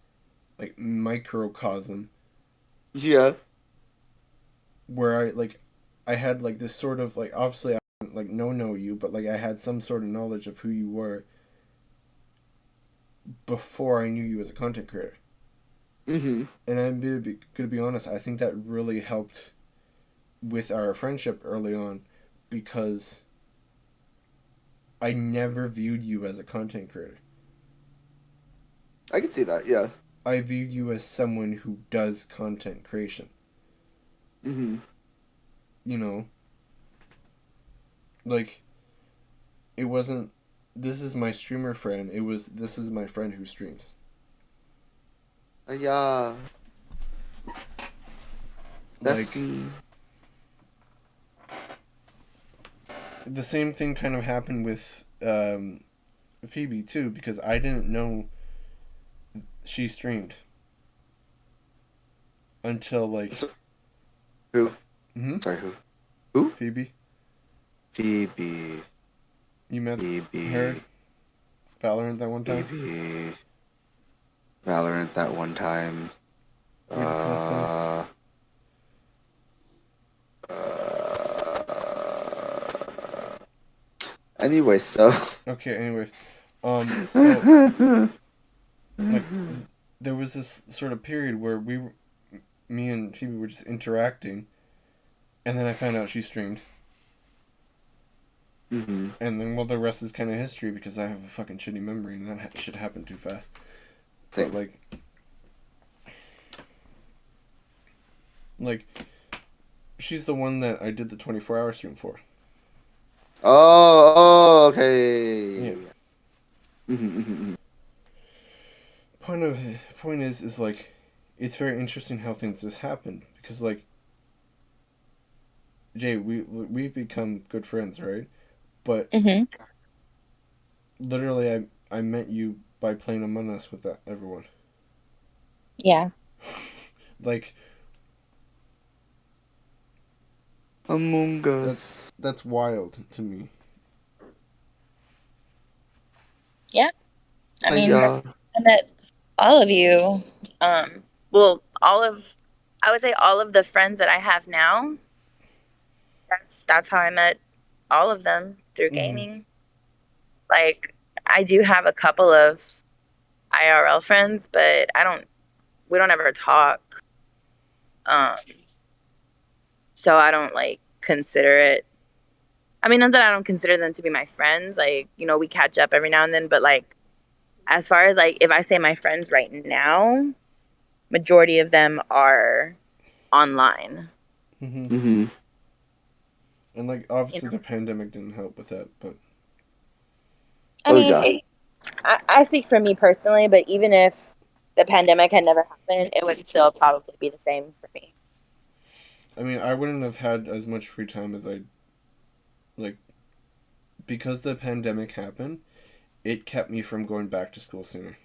like microcosm. Yeah. Where I had like this sort of like, obviously I didn't like know you, but like I had some sort of knowledge of who you were before I knew you as a content creator. Mm-hmm. And I'm gonna be honest, I think that really helped with our friendship early on, because I never viewed you as a content creator. I can see that. Yeah. I viewed you as someone who does content creation. Mm-hmm. You know, like, it wasn't, this is my streamer friend. It was, this is my friend who streams. Yeah. That's like, me. The same thing kind of happened with Phoebe too, because I didn't know she streamed until like Who? Mm-hmm. Sorry, who? Phoebe. Phoebe. You met Phoebe. her Valorant that one time. Phoebe. Valorant that one time. We discussed things. Anyway, so. Okay. Anyways, so like, there was this sort of period where me and Phoebe were just interacting, and then I found out she streamed. Mm-hmm. And then, well, the rest is kind of history, because I have a fucking shitty memory, and that shit happened too fast. Same. But like, she's the one that I did the 24-hour stream for. Oh, okay. Yeah. Mm-hmm. Point is like, it's very interesting how things just happen, because like, Jay, we've become good friends, right? But literally, I met you by playing Among Us with everyone. Yeah. Like, Among Us. That's wild to me. Yeah. I mean, I met all of you. Well, I would say all of the friends that I have now. That's how I met all of them, through gaming. Like, I do have a couple of IRL friends, but we don't ever talk. So I don't like consider it. I mean, not that I don't consider them to be my friends. Like, you know, we catch up every now and then, but like, as far as like, if I say my friends right now, majority of them are online. And like, obviously the pandemic didn't help with that, but... I mean, I speak for me personally, but even if the pandemic had never happened, it would still probably be the same for me. I mean, I wouldn't have had as much free time as I... Like, because the pandemic happened, it kept me from going back to school sooner.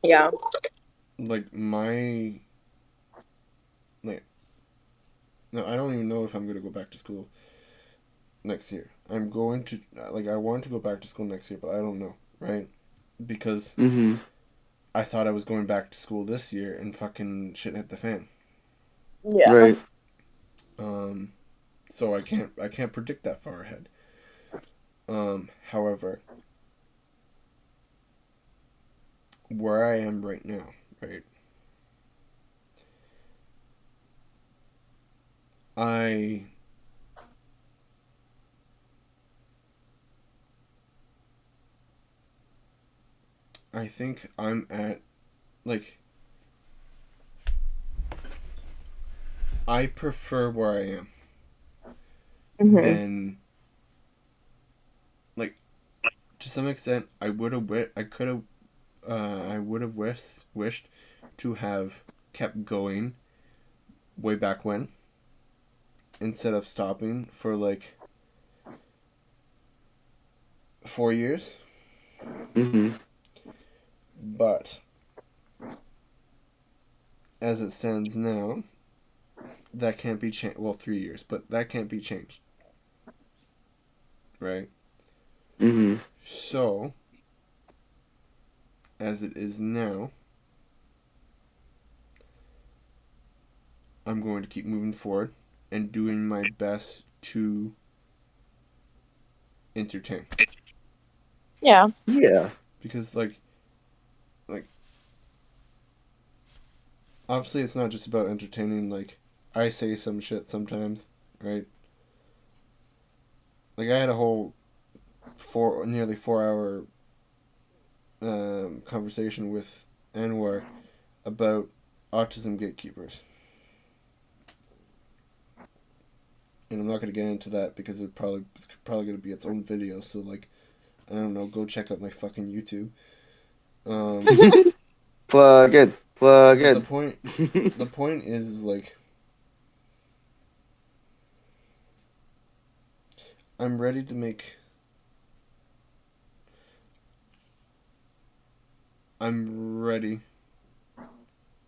Yeah. Like, my... Like... No, I don't even know if I'm going to go back to school next year. I'm going to... Like, I want to go back to school next year, but I don't know, right? Because I thought I was going back to school this year and fucking shit hit the fan. Yeah. Right. So I can't predict that far ahead. However, where I am right now, right? I think I'm at, like, I prefer where I am than, like, to some extent, I would have wished to have kept going way back when, instead of stopping for, like, 4 years. But as it stands now, that can't be changed. Well, 3 years, but that can't be changed. Right? So, as it is now, I'm going to keep moving forward and doing my best to entertain. Yeah. Yeah. Because, like, obviously it's not just about entertaining. Like, I say some shit sometimes, right? Like, I had a whole nearly 4 hour conversation with Anwar about autism gatekeepers. And I'm not going to get into that because it's probably going to be its own video. So, like, I don't know, go check out my fucking YouTube. Plug in. The point is, like, I'm ready to make... I'm ready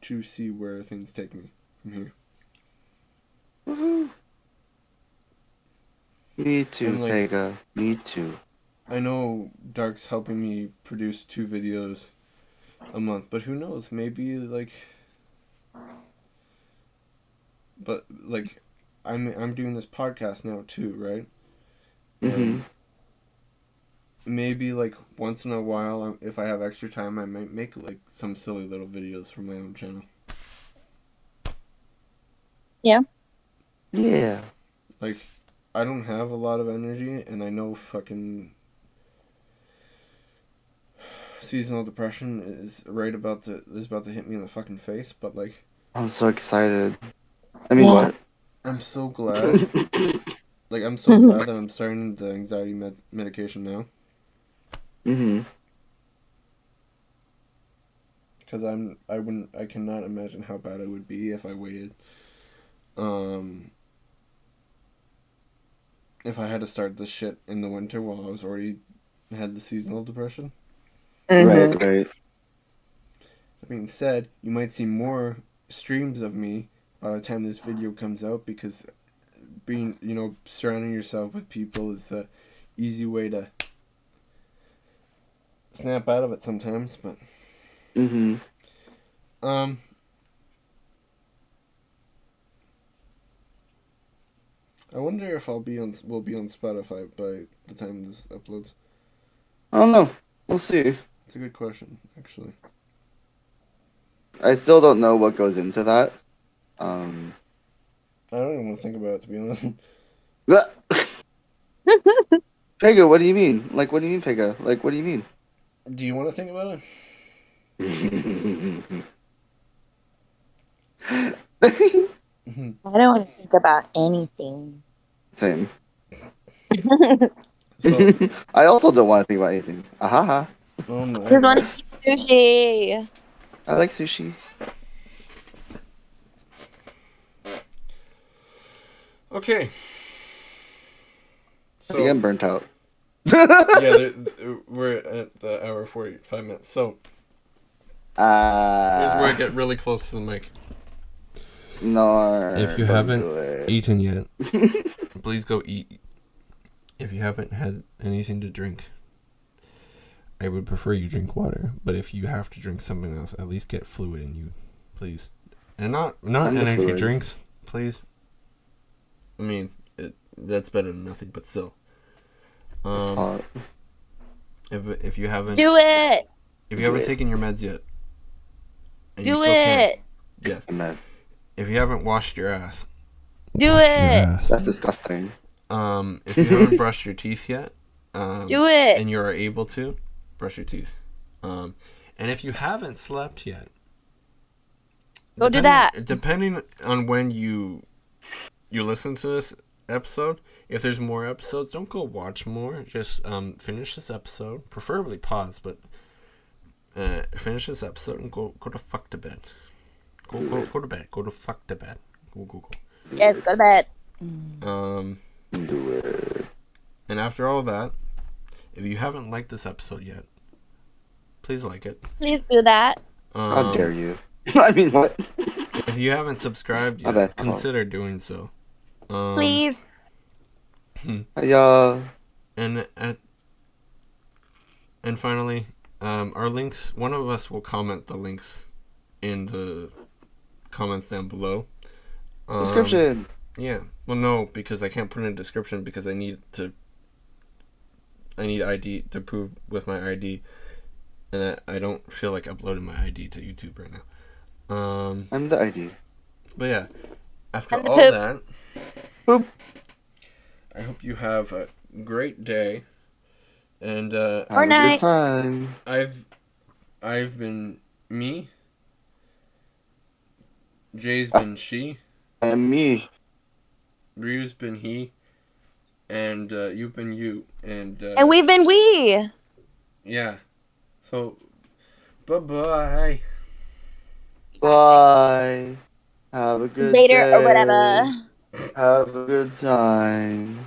to see where things take me from here. Woohoo. Me too, And, like, Pega. Me too. I know Dark's helping me produce 2 videos a month, but who knows? Maybe, like... But, like, I'm doing this podcast now too, right? And maybe, like, once in a while, if I have extra time, I might make, like, some silly little videos for my own channel. Yeah. Yeah. Like, I don't have a lot of energy, and I know fucking seasonal depression is about to hit me in the fucking face, but, like... I'm so excited. I mean, what? I'm so glad. Like, I'm so glad that I'm starting the anxiety medication now. Because I cannot imagine how bad it would be if I waited. If I had to start this shit in the winter while I was already had the seasonal depression. Right. That being said, you might see more streams of me by the time this video comes out, because being, surrounding yourself with people is a easy way to snap out of it sometimes, but I wonder if we'll be on Spotify by the time this uploads. I don't know. We'll see. It's a good question, actually. I still don't know what goes into that. I don't even want to think about it, to be honest. Pega, what do you mean? Like, what do you mean, Pega? Like, what do you mean? Do you want to think about it? I don't want to think about anything. Same. So, I also don't want to think about anything. Ahaha. oh my I just want gosh. to eat sushi. I like sushi. Okay. So, I think I'm burnt out. yeah, we're at the hour 45 minutes. So, here's where I get really close to the mic. No. If you haven't eaten yet, please go eat. If you haven't had anything to drink, I would prefer you drink water. But if you have to drink something else, at least get fluid in you, please. And not energy fluid. drinks, please. I mean, that's better than nothing, but still. It's hot. If you haven't Do it. if you haven't taken your meds yet, and you Do still can't, it. yes. Man, If you haven't washed your ass, Do wash your it. ass. that's disgusting. If you haven't brushed your teeth yet, Do it. and you are able to, brush your teeth. And if you haven't slept yet, Go do that. Depending on when you listen to this episode, if there's more episodes, don't go watch more. Just finish this episode, preferably pause, but finish this episode and go to fuck to bed. Go to bed. Go to fuck to bed. Go. Yes, go to bed. Do it. And after all that, if you haven't liked this episode yet, please like it. Please do that. How dare you? I mean, what? If you haven't subscribed My yet, bad. consider doing so. Please. Yeah. And finally, our links. One of us will comment the links in the comments down below. Description. Yeah. Well, no, because I can't put in a description because I need ID to prove with my ID, and I don't feel like uploading my ID to YouTube right now. I'm the ID. But yeah, after And the all poop. that, Boop. I hope you have a great day, and Have Or a night. good time. I've been me. Jay's been she. And me. Riu's been he. And you've been you. And we've been we. yeah. So, bye-bye. Bye. Have a good Later day. or whatever. Have a good time.